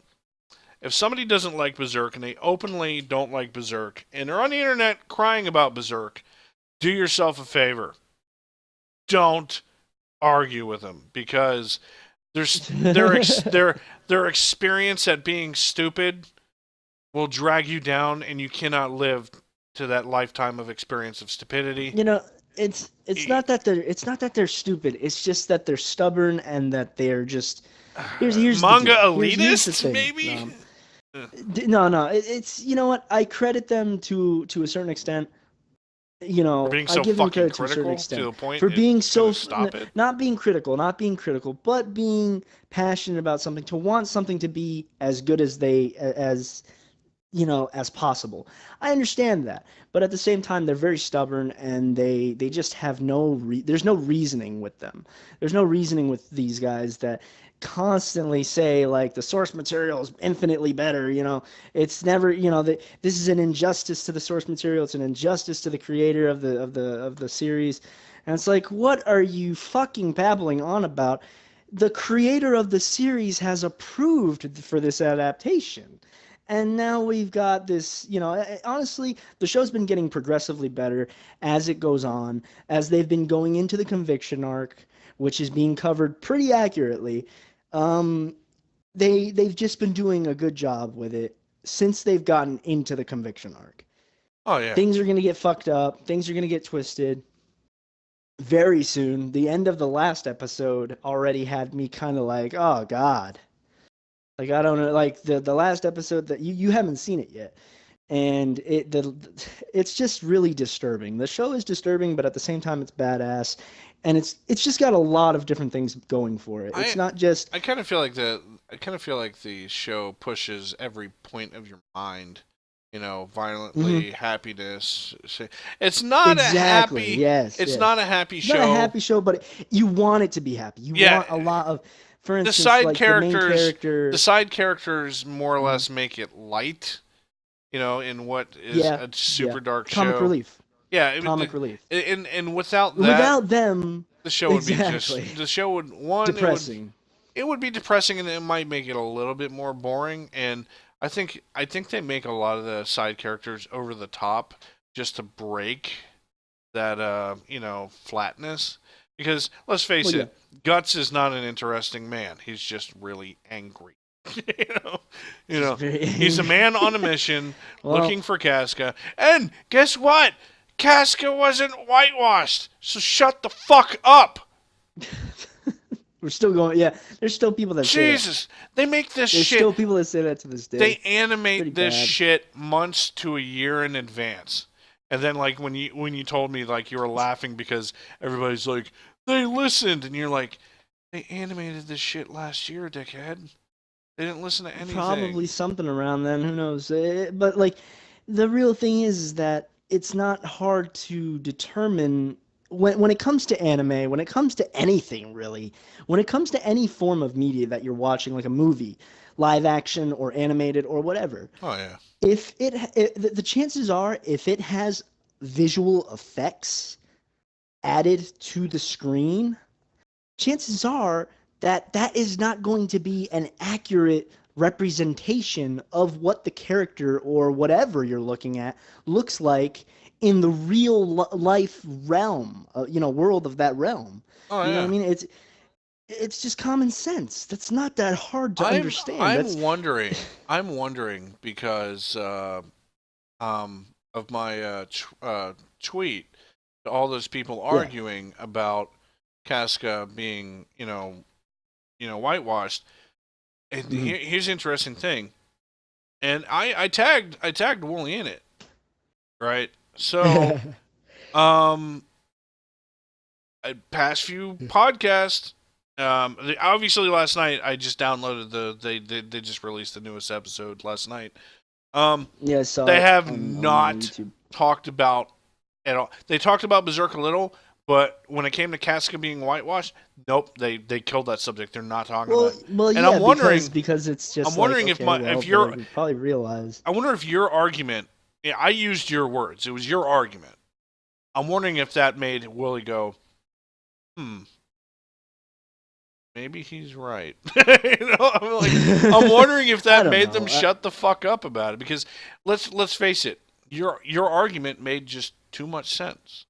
Speaker 1: if somebody doesn't like Berserk and they openly don't like Berserk and they're on the internet crying about Berserk, do yourself a favor. Don't argue with them because their experience at being stupid will drag you down and you cannot live to that lifetime of experience of stupidity.
Speaker 2: You know, it's not that they're stupid. It's just that they're stubborn and that they're just here's the
Speaker 1: Manga
Speaker 2: deal. Here's the
Speaker 1: elitists,
Speaker 2: thing.
Speaker 1: maybe?
Speaker 2: No. It's you know what? I credit them to a certain extent.
Speaker 1: For being
Speaker 2: I
Speaker 1: so
Speaker 2: give them
Speaker 1: fucking
Speaker 2: credit to a certain
Speaker 1: critical to
Speaker 2: extent
Speaker 1: the point
Speaker 2: for being
Speaker 1: it's gonna
Speaker 2: so
Speaker 1: stop it.
Speaker 2: not being critical, but being passionate about something, to want something to be as good as as possible. I understand that, but at the same time, they're very stubborn and they just have there's no reasoning with them. There's no reasoning with these guys that constantly say like the source material is infinitely better. It's never this is an injustice to the source material. It's an injustice to the creator of the series, and it's like, what are you fucking babbling on about? The creator of the series has approved for this adaptation. And now we've got this, honestly, the show's been getting progressively better as it goes on, as they've been going into the conviction arc, which is being covered pretty accurately. Um, they've just been doing a good job with it since they've gotten into the conviction arc.
Speaker 1: Oh yeah.
Speaker 2: Things are going to get fucked up, things are going to get twisted very soon. The end of the last episode already had me kind of like, oh God. Like, I don't know, like the last episode that you haven't seen it yet, and it's just really disturbing. The show is disturbing, but at the same time it's badass, and it's just got a lot of different things going for it. It's
Speaker 1: I
Speaker 2: not just
Speaker 1: I kind of feel like the show pushes every point of your mind,
Speaker 2: Mhm.
Speaker 1: violently, happiness. It's not a
Speaker 2: Exactly.
Speaker 1: happy
Speaker 2: Yes,
Speaker 1: it's
Speaker 2: yes.
Speaker 1: not a happy
Speaker 2: It's not a
Speaker 1: show.
Speaker 2: happy show, but you want it to be happy. You
Speaker 1: Yeah,
Speaker 2: want a lot of, for
Speaker 1: the
Speaker 2: instance,
Speaker 1: side
Speaker 2: like the main
Speaker 1: characters the
Speaker 2: character.
Speaker 1: side characters more or
Speaker 2: Mhm.
Speaker 1: less make it light, in what is
Speaker 2: Yeah,
Speaker 1: a
Speaker 2: yeah.
Speaker 1: super dark
Speaker 2: Comic
Speaker 1: show.
Speaker 2: relief.
Speaker 1: Yeah,
Speaker 2: Comic relief.
Speaker 1: and without that,
Speaker 2: Without them,
Speaker 1: the show would be
Speaker 2: exactly.
Speaker 1: just the show would one
Speaker 2: Depressing.
Speaker 1: it would be depressing and it might make it a little bit more boring. And I think they make a lot of the side characters over the top just to break that flatness. Because let's face
Speaker 2: Well, yeah.
Speaker 1: it, Guts is not an interesting man. He's just really angry. you know, you
Speaker 2: Just
Speaker 1: know,
Speaker 2: very
Speaker 1: he's a
Speaker 2: angry.
Speaker 1: man on a mission
Speaker 2: Well,
Speaker 1: looking for Casca. And guess what? Casca wasn't whitewashed. So shut the fuck up.
Speaker 2: we're still going. Yeah, there's still people that say that.
Speaker 1: Jesus, they make this
Speaker 2: There's
Speaker 1: shit.
Speaker 2: still people that say that to this
Speaker 1: They
Speaker 2: day. Pretty
Speaker 1: animate this
Speaker 2: bad.
Speaker 1: shit months to a year in advance. And then like when you told me like you were laughing because everybody's like they listened and you're like they animated this shit last year, dickhead. They didn't listen to anything.
Speaker 2: Probably something around then. Who knows? But like, the real thing is that it's not hard to determine when it comes to anime, when it comes to anything really, when it comes to any form of media that you're watching, like a movie, live action or animated or whatever.
Speaker 1: Oh yeah.
Speaker 2: If the chances are, if it has visual effects added to the screen, chances are that that is not going to be an accurate representation of what the character or whatever you're looking at looks like in the real life realm, world of that realm.
Speaker 1: Oh
Speaker 2: You know what I
Speaker 1: yeah.
Speaker 2: mean? It's just common sense. That's not that hard to
Speaker 1: I'm
Speaker 2: understand. That's
Speaker 1: I'm wondering. I'm wondering because of my tweet to all those people
Speaker 2: yeah.
Speaker 1: arguing about Casca being, whitewashed. And
Speaker 2: Mhm.
Speaker 1: here's the interesting thing. And I tagged Wooly in it, right? So, um past few podcasts, obviously last night I just downloaded they just released the newest episode last night.
Speaker 2: Yeah, I saw
Speaker 1: They
Speaker 2: it
Speaker 1: have
Speaker 2: on
Speaker 1: not
Speaker 2: YouTube.
Speaker 1: talked about at all. They talked about Berserk a little, But when it came to Casca being whitewashed, nope, they killed that subject. They're not talking
Speaker 2: Well,
Speaker 1: about it.
Speaker 2: well,
Speaker 1: And
Speaker 2: yeah,
Speaker 1: I'm wondering,
Speaker 2: because it's just
Speaker 1: I'm
Speaker 2: like,
Speaker 1: wondering
Speaker 2: okay, well,
Speaker 1: if your,
Speaker 2: they probably realized.
Speaker 1: I wonder if your argument, yeah, I used your words. It was your argument. I'm wondering if that made Willie go, maybe he's right. I'm wondering if
Speaker 2: I
Speaker 1: that
Speaker 2: don't
Speaker 1: made
Speaker 2: know.
Speaker 1: them shut the fuck up about it. Because let's face it, your argument made just too much sense.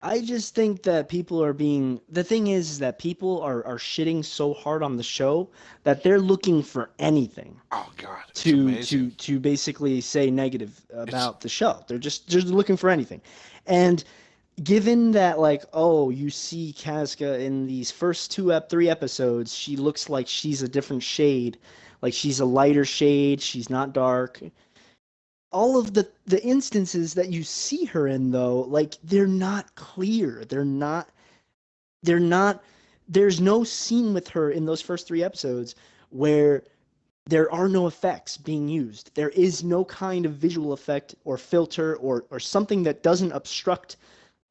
Speaker 2: I just think that people are being. The thing is that people are shitting so hard on the show that they're looking for anything
Speaker 1: Oh God, it's amazing.
Speaker 2: to basically say negative about the show. They're just looking for anything, and given that, like, oh, you see Casca in these first three episodes, she looks like she's a different shade, like she's a lighter shade, she's not dark. All of the instances that you see her in, though, like, they're not clear. They're not there's no scene with her in those first three episodes where there are no effects being used. There is no kind of visual effect or filter or something that doesn't obstruct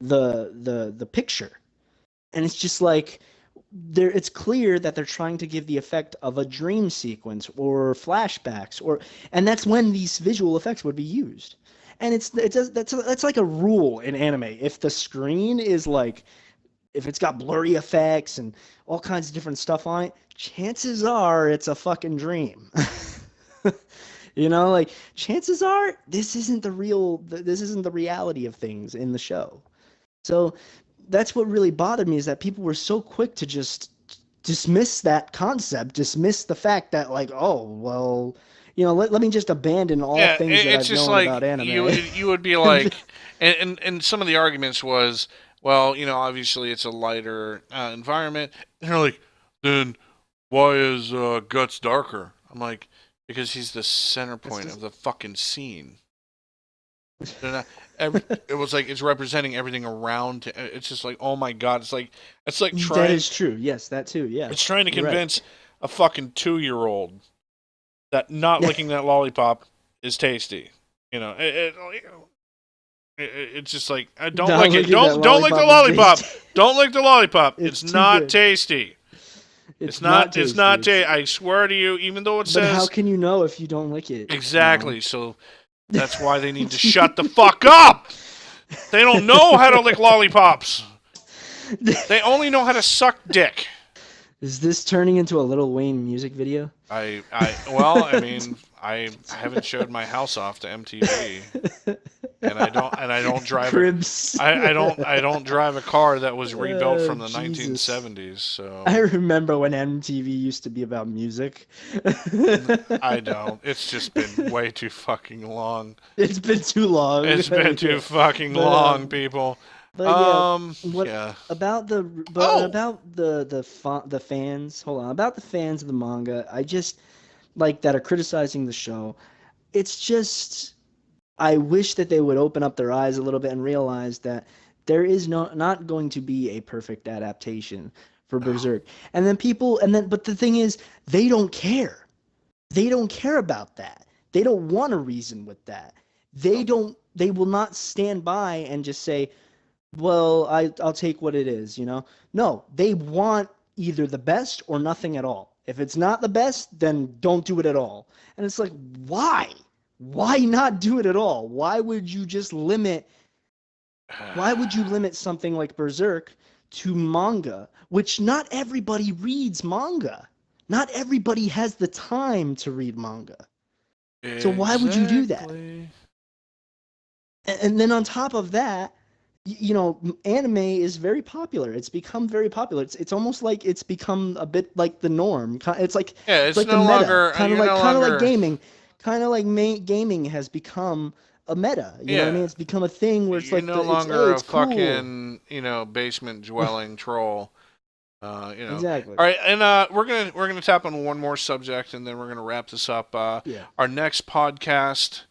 Speaker 2: the picture. And it's just like, it's clear that they're trying to give the effect of a dream sequence or flashbacks, and that's when these visual effects would be used. And that's like a rule in anime. If the screen is like, if it's got blurry effects and all kinds of different stuff on it, chances are it's a fucking dream. Like, chances are this isn't the reality of things in the show. So that's what really bothered me, is that people were so quick to just dismiss that concept, dismiss the fact that, like, oh, well, let me just abandon all things that
Speaker 1: it's
Speaker 2: I've
Speaker 1: just
Speaker 2: known
Speaker 1: like
Speaker 2: about anime.
Speaker 1: you would be like, and some of the arguments was, well, obviously it's a lighter environment. And they're like, then why is Guts darker? I'm like, because he's the center point of the fucking scene. It was like it's representing everything around. It's just like, oh my God, it's like trying.
Speaker 2: That is true. Yes, that too. Yeah,
Speaker 1: it's trying to
Speaker 2: you're
Speaker 1: convince
Speaker 2: right.
Speaker 1: a fucking 2-year-old that not licking that lollipop is tasty. It's just like, don't
Speaker 2: Not
Speaker 1: lick it.
Speaker 2: licking that
Speaker 1: Don't lick the
Speaker 2: lollipop is
Speaker 1: lollipop.
Speaker 2: tasty.
Speaker 1: Don't lick the lollipop.
Speaker 2: It's
Speaker 1: It's
Speaker 2: too
Speaker 1: not
Speaker 2: good.
Speaker 1: tasty.
Speaker 2: It's not tasty.
Speaker 1: It's not tasty. I swear to you, even though it says.
Speaker 2: But how can you know if you don't lick it?
Speaker 1: Exactly. So that's why they need to shut the fuck up. They don't know how to lick lollipops. They only know how to suck dick.
Speaker 2: Is this turning into a Lil Wayne music video?
Speaker 1: I haven't showed my house off to MTV, and I don't drive
Speaker 2: Cribs.
Speaker 1: I don't drive a car that was rebuilt from the
Speaker 2: Jesus.
Speaker 1: 1970s. So
Speaker 2: I remember when MTV used to be about music.
Speaker 1: I don't. It's just been way too fucking long.
Speaker 2: It's been too long.
Speaker 1: It's been too fucking long, people.
Speaker 2: But about the fans. Hold on, about the fans of the manga. I just like that are criticizing the show. It's just, I wish that they would open up their eyes a little bit and realize that there is not going to be a perfect adaptation for Berserk. But the thing is, they don't care. They don't care about that. They don't want to reason with that. They will not stand by and just say, well, I'll take what it is, No, they want either the best or nothing at all. If it's not the best, then don't do it at all. And it's like, why? Why not do it at all? Why would you limit something like Berserk to manga, which not everybody reads manga. Not everybody has the time to read manga. So why would you do that? And then on top of that, anime is very popular. It's become very popular. It's almost like it's become a bit like the norm. It's like,
Speaker 1: it's
Speaker 2: like
Speaker 1: no
Speaker 2: the meta.
Speaker 1: Longer
Speaker 2: kind of like gaming. Kind of like gaming has become a meta. You know what I mean? It's become a thing where it's
Speaker 1: You're
Speaker 2: like
Speaker 1: no longer
Speaker 2: it's
Speaker 1: a
Speaker 2: cool.
Speaker 1: fucking basement dwelling troll.
Speaker 2: Exactly.
Speaker 1: All right, and we're gonna tap on one more subject, and then we're gonna wrap this up. Our next podcast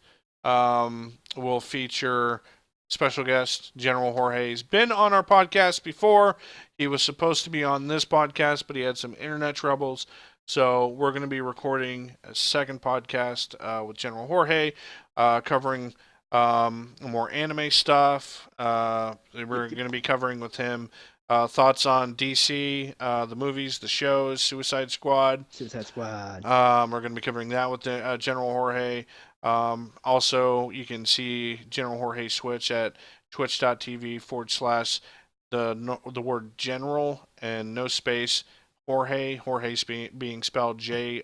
Speaker 1: will feature special guest General Jorge. He's been on our podcast before. He was supposed to be on this podcast, but he had some internet troubles. So we're going to be recording a second podcast with General Jorge, covering more anime stuff. We're going to be covering with him thoughts on DC, the movies, the shows, Suicide Squad.
Speaker 2: Suicide Squad.
Speaker 1: We're going to be covering that with General Jorge. Also, you can see General Jorge Switch at twitch.tv/ the word general and no space Jorge. Jorge being spelled Jorge.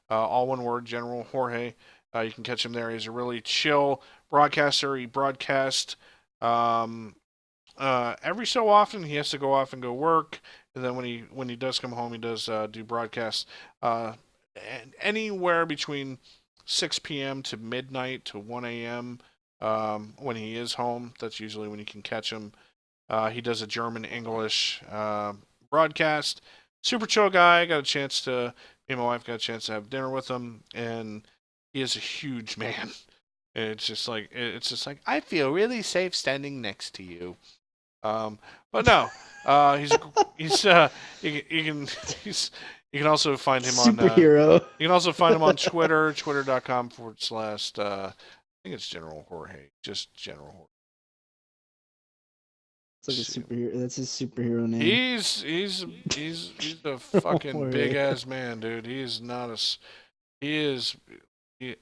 Speaker 1: All one word, General Jorge. You can catch him there. He's a really chill broadcaster. He broadcasts every so often. He has to go off and go work, and then when he does come home, he does do broadcasts anywhere between 6 p.m. to midnight to 1 a.m. When he is home. That's usually when you can catch him. He does a German-English broadcast. Super chill guy. Got a chance to, me and my wife got a chance to have dinner with him, and he is a huge man. It's just like I feel really safe standing next to you. But no, you can also find him on
Speaker 2: superhero.
Speaker 1: You can also find him on Twitter, twitter.com/ I think it's General Jorge, just General Jorge.
Speaker 2: It's like a superhero. That's his superhero name.
Speaker 1: He's a fucking big ass man, dude. He is not a.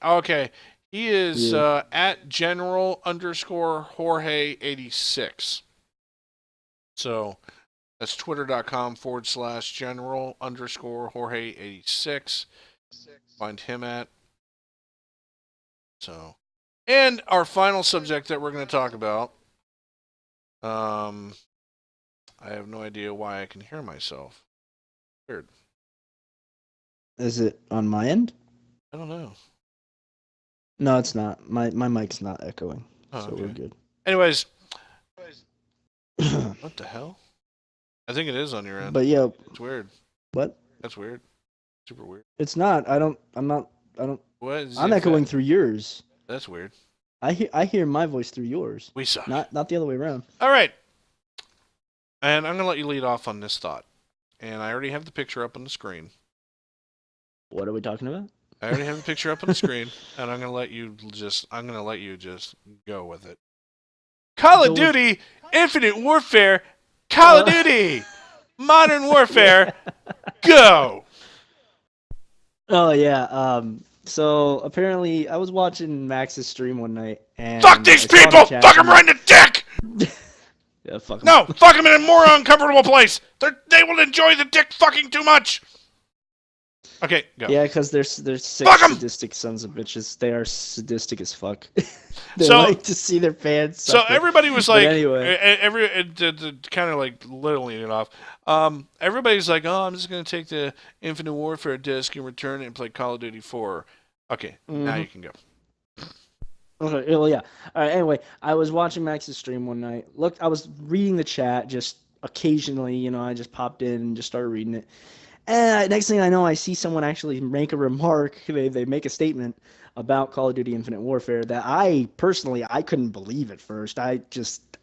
Speaker 1: Okay. He is at General_Jorge 86. So that's twitter.com / General_Jorge 86. Find him at. So, and our final subject that we're going to talk about. I have no idea why I can hear myself. Weird.
Speaker 2: Is it on my end?
Speaker 1: I don't know.
Speaker 2: No, it's not. My mic's not echoing, so
Speaker 1: okay.
Speaker 2: We're good.
Speaker 1: Anyways, what the hell? I think it is on your end.
Speaker 2: But yeah,
Speaker 1: it's weird.
Speaker 2: What?
Speaker 1: That's weird. Super weird.
Speaker 2: It's not. I'm echoing through yours.
Speaker 1: That's weird.
Speaker 2: I hear my voice through yours.
Speaker 1: We suck.
Speaker 2: Not the other way around.
Speaker 1: All right. And I'm gonna let you lead off on this thought. And I already have the picture up on the screen.
Speaker 2: What are we talking about?
Speaker 1: I already have the picture up on the screen, and I'm gonna let you just go with it. Call of Duty, Infinite Warfare, Call of Duty, Modern Warfare, go.
Speaker 2: Oh yeah. So apparently, I was watching Max's stream one night, and
Speaker 1: fuck these people! Fuck them right in the dick!
Speaker 2: Yeah, fuck them.
Speaker 1: No, fuck them in a more uncomfortable place. They will enjoy the dick fucking too much. Okay, go.
Speaker 2: Yeah, because they're sick, sadistic sons of bitches. They are sadistic as fuck. They like to see their fans suffer.
Speaker 1: So everybody was like,
Speaker 2: anyway.
Speaker 1: Kind of like literally it off. Everybody's like, oh, I'm just gonna take the Infinite Warfare disc and return it and play Call of Duty 4. Okay, now you can go.
Speaker 2: Okay, well, yeah. All right. Anyway, I was watching Max's stream one night. Look, I was reading the chat just occasionally. I just popped in and just started reading it. And next thing I know, I see someone actually make a remark. They make a statement about Call of Duty Infinite Warfare that I couldn't believe at first. I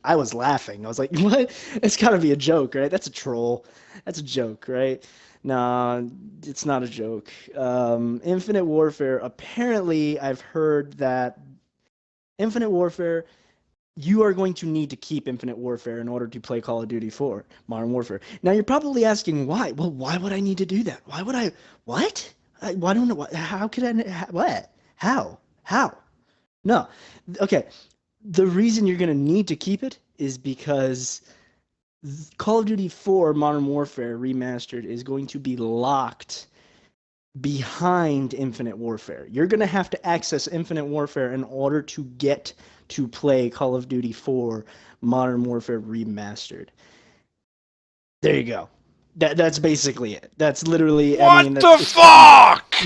Speaker 2: was laughing. I was like, what? It's got to be a joke, right? That's a troll. That's a joke, right? No, it's not a joke. Infinite Warfare, apparently I've heard that Infinite Warfare, you are going to need to keep Infinite Warfare in order to play Call of Duty 4, Modern Warfare. Now, you're probably asking why. Well, why would I need to do that? Why would I? What? I don't know. How could I? What? How? No. Okay. The reason you're going to need to keep it is because Call of Duty 4 Modern Warfare Remastered is going to be locked behind Infinite Warfare. You're going to have to access Infinite Warfare in order to get to play Call of Duty 4 Modern Warfare Remastered. There you go. That's basically it. That's literally...
Speaker 1: What the fuck?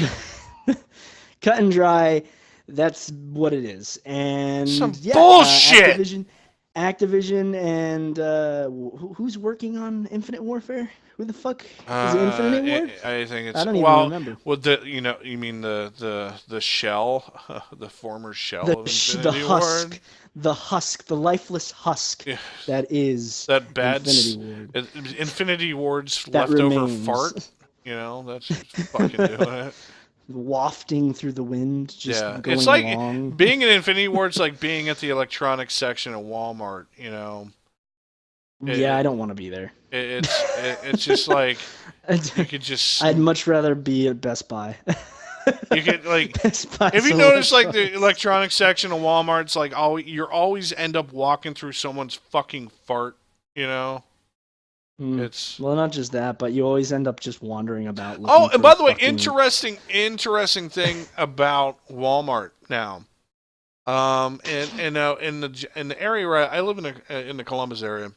Speaker 2: Cut and dry. That's what it is. And
Speaker 1: some bullshit!
Speaker 2: Activision and... who's working on Infinite Warfare? Who the fuck is it? Infinity Ward?
Speaker 1: I think it's.
Speaker 2: I don't even remember.
Speaker 1: Well, you mean the shell, the former shell of Infinity
Speaker 2: the
Speaker 1: Ward?
Speaker 2: husk, the husk, the lifeless husk that is
Speaker 1: that bad
Speaker 2: Infinity Ward.
Speaker 1: Infinity Ward's
Speaker 2: that
Speaker 1: leftover
Speaker 2: remains.
Speaker 1: fart. That's fucking doing it.
Speaker 2: wafting through the wind, just
Speaker 1: Yeah,
Speaker 2: going
Speaker 1: it's like
Speaker 2: along.
Speaker 1: being in Infinity Ward's like being at the electronics section at Walmart.
Speaker 2: Yeah, I don't want to be there.
Speaker 1: It's just like you could just.
Speaker 2: I'd much rather be at Best Buy.
Speaker 1: You could like.
Speaker 2: Best Buy.
Speaker 1: If you notice, like the electronics section of Walmart's like you're always end up walking through someone's fucking fart. It's
Speaker 2: well, not just that, but you always end up just wandering about.
Speaker 1: Oh, and by the way,
Speaker 2: fucking...
Speaker 1: interesting thing about Walmart now. And now in the area where I live in the Columbus area.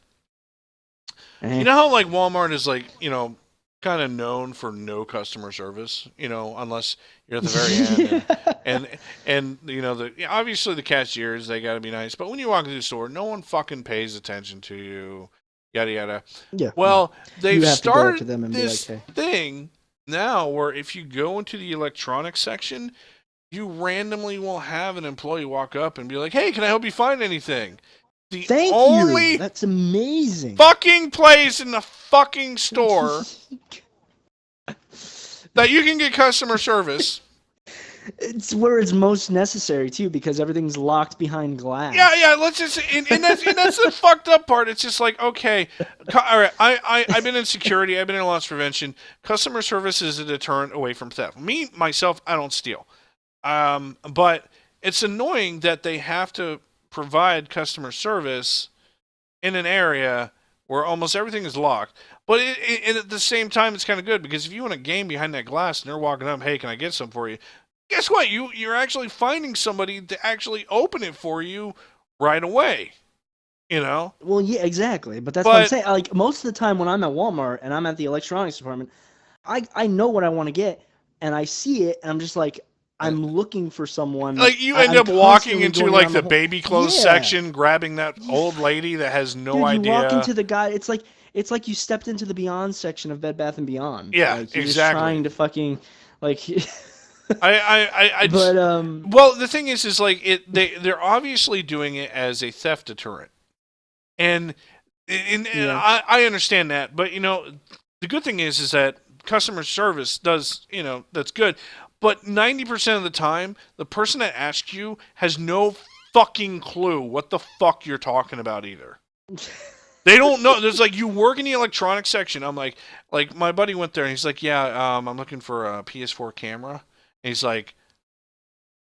Speaker 1: You know how like Walmart is like kind of known for no customer service, unless you're at the very end, and obviously the cashiers, they got to be nice, but when you walk into the store, no one fucking pays attention to you. Yada yada.
Speaker 2: Yeah.
Speaker 1: Well, they've started
Speaker 2: to them and
Speaker 1: this
Speaker 2: be like, hey.
Speaker 1: thing now where if you go into the electronics section, you randomly will have an employee walk up and be like, "Hey, can I help you find anything?" The
Speaker 2: Thank
Speaker 1: only
Speaker 2: you. That's amazing.
Speaker 1: fucking place in the fucking store that you can get customer service.
Speaker 2: It's where it's most necessary too, because everything's locked behind glass.
Speaker 1: Yeah. Let's just, and that's the fucked up part. It's just like, okay, all right. I've been in security. I've been in loss prevention. Customer service is a deterrent away from theft. Myself, I don't steal. But it's annoying that they have to provide customer service in an area where almost everything is locked. But at the same time, it's kind of good because if you want a game behind that glass and they're walking up, hey, can I get some for you? Guess what? You're actually finding somebody to actually open it for you right away.
Speaker 2: Well, yeah, exactly. But that's what I'm saying. Like most of the time when I'm at Walmart and I'm at the electronics department, I know what I want to get and I see it and I'm just like, I'm looking for someone.
Speaker 1: Like you end up walking into like the baby clothes section, grabbing that old lady that has no idea.
Speaker 2: You walk into the guy. It's like you stepped into the Beyond section of Bed Bath & Beyond.
Speaker 1: Yeah,
Speaker 2: like, you're
Speaker 1: exactly.
Speaker 2: Just trying to fucking like.
Speaker 1: Well, the thing is like they're obviously doing it as a theft deterrent, and I understand that, but the good thing is that customer service does that's good. But 90% of the time, the person that asks you has no fucking clue what the fuck you're talking about either. They don't know. There's like, you work in the electronics section. I'm like my buddy went there and he's like, yeah, I'm looking for a PS4 camera. And he's like,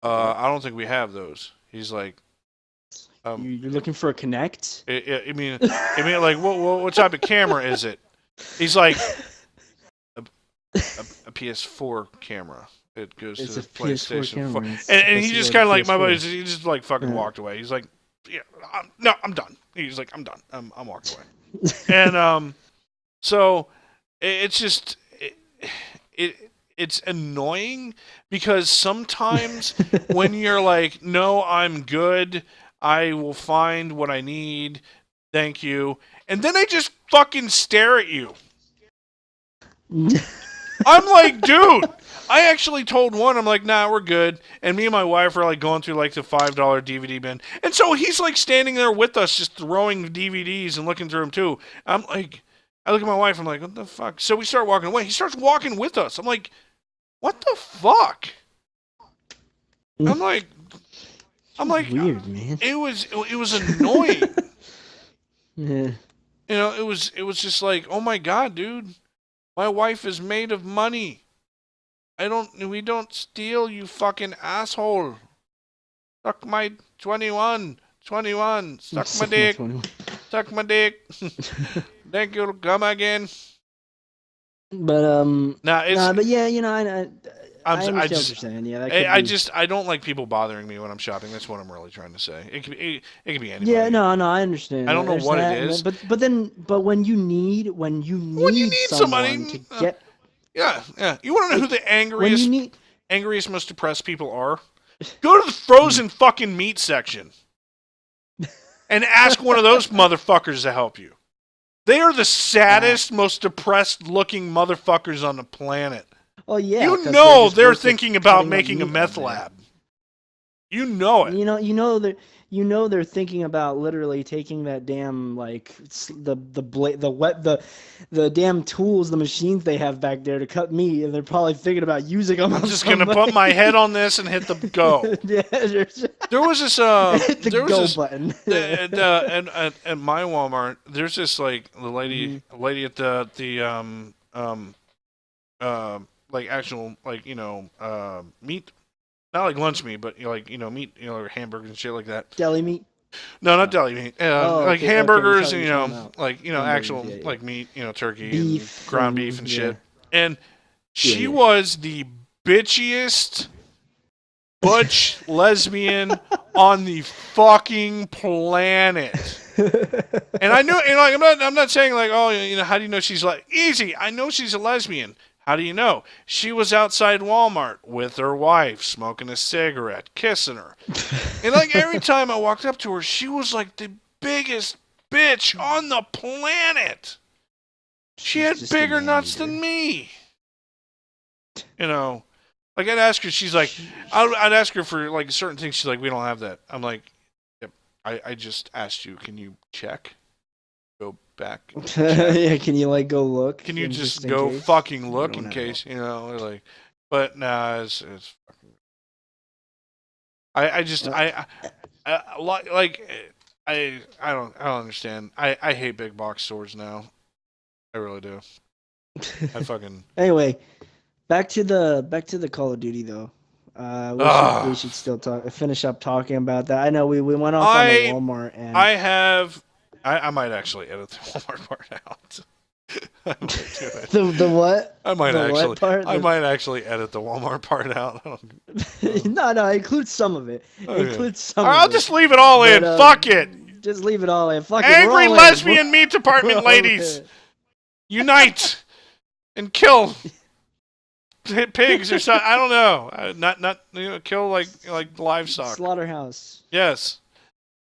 Speaker 1: I don't think we have those. He's like,
Speaker 2: you're looking for a Kinect?
Speaker 1: I mean, like, what type of camera is it? He's like, a PS4 camera. It goes to the PlayStation 4. And he just kind of like, my buddy, he just like fucking walked away. He's like, yeah, no, I'm done. He's like, I'm done. I'm walking away. And so it's just, it's annoying because sometimes when you're like, no, I'm good. I will find what I need. Thank you. And then they just fucking stare at you. I'm like, dude, I actually told one, I'm like, nah, we're good. And me and my wife are like going through like the $5 DVD bin. And so he's like standing there with us just throwing DVDs and looking through them too. I'm like, I look at my wife, I'm like, what the fuck? So we start walking away. He starts walking with us. I'm like, what the fuck? I'm like,
Speaker 2: weird, man.
Speaker 1: It was annoying.
Speaker 2: Yeah.
Speaker 1: It was just like, oh my God, dude. My wife is made of money. We don't steal, you fucking asshole. Suck my 21. Suck my dick. Suck my dick. Thank you, come again.
Speaker 2: But but yeah, I
Speaker 1: I
Speaker 2: understand what
Speaker 1: just
Speaker 2: you're saying. Yeah,
Speaker 1: I don't like people bothering me when I'm shopping. That's what I'm really trying to say. It could be anybody.
Speaker 2: Yeah, no, I understand.
Speaker 1: I don't know what it is.
Speaker 2: But when you need
Speaker 1: somebody
Speaker 2: to get.
Speaker 1: Yeah. You want to know who the angriest, most depressed people are? Go to the frozen fucking meat section and ask one of those motherfuckers to help you. They are the saddest, most depressed looking motherfuckers on the planet.
Speaker 2: Oh yeah,
Speaker 1: they're thinking about making a meth lab. You know it.
Speaker 2: They're thinking about literally taking that damn like the damn tools, the machines they have back there to cut meat, and they're probably thinking about using them.
Speaker 1: I'm just gonna put my head on this and hit the go.
Speaker 2: Yeah,
Speaker 1: There was this
Speaker 2: hit the
Speaker 1: there was
Speaker 2: go
Speaker 1: this
Speaker 2: button.
Speaker 1: at my Walmart. There's this like the lady at the like actual like meat, not like lunch meat, but like meat, hamburgers and shit like that.
Speaker 2: Deli meat.
Speaker 1: No, not deli meat. Like
Speaker 2: okay,
Speaker 1: hamburgers
Speaker 2: okay,
Speaker 1: and like actual
Speaker 2: yeah.
Speaker 1: like meat, turkey
Speaker 2: Beef
Speaker 1: and ground beef and
Speaker 2: yeah.
Speaker 1: shit. And she
Speaker 2: Yeah.
Speaker 1: was the bitchiest butch lesbian on the fucking planet. And I knew, like, I'm not saying like, oh, how do you know she's like easy? I know she's a lesbian. How do you know? She was outside Walmart with her wife, smoking a cigarette, kissing her. And like every time I walked up to her, she was like the biggest bitch on the planet. She had bigger nuts than me. Like I'd ask her, she's like, I'd ask her for like certain things. She's like, we don't have that. I'm like, yep. I just asked you. Can you check? Go back. And check.
Speaker 2: Yeah, can you like go look?
Speaker 1: Can you just go fucking look in case like? But nah, it's fucking. I don't understand. I hate big box stores now. I really do. I fucking.
Speaker 2: Anyway, back to the Call of Duty though. We should still finish up talking about that. I know we went off on the Walmart and
Speaker 1: I might actually edit the Walmart part out. I might do it.
Speaker 2: The what?
Speaker 1: I might
Speaker 2: the
Speaker 1: actually.
Speaker 2: What part?
Speaker 1: I might actually edit the Walmart part out.
Speaker 2: No, include some of it. Okay. Include some.
Speaker 1: I'll just leave it all in. Fuck it.
Speaker 2: Just leave it all in. Fuck it.
Speaker 1: Angry lesbian meat department ladies, unite and kill pigs or something. I don't know. Not kill like livestock.
Speaker 2: Slaughterhouse.
Speaker 1: Yes.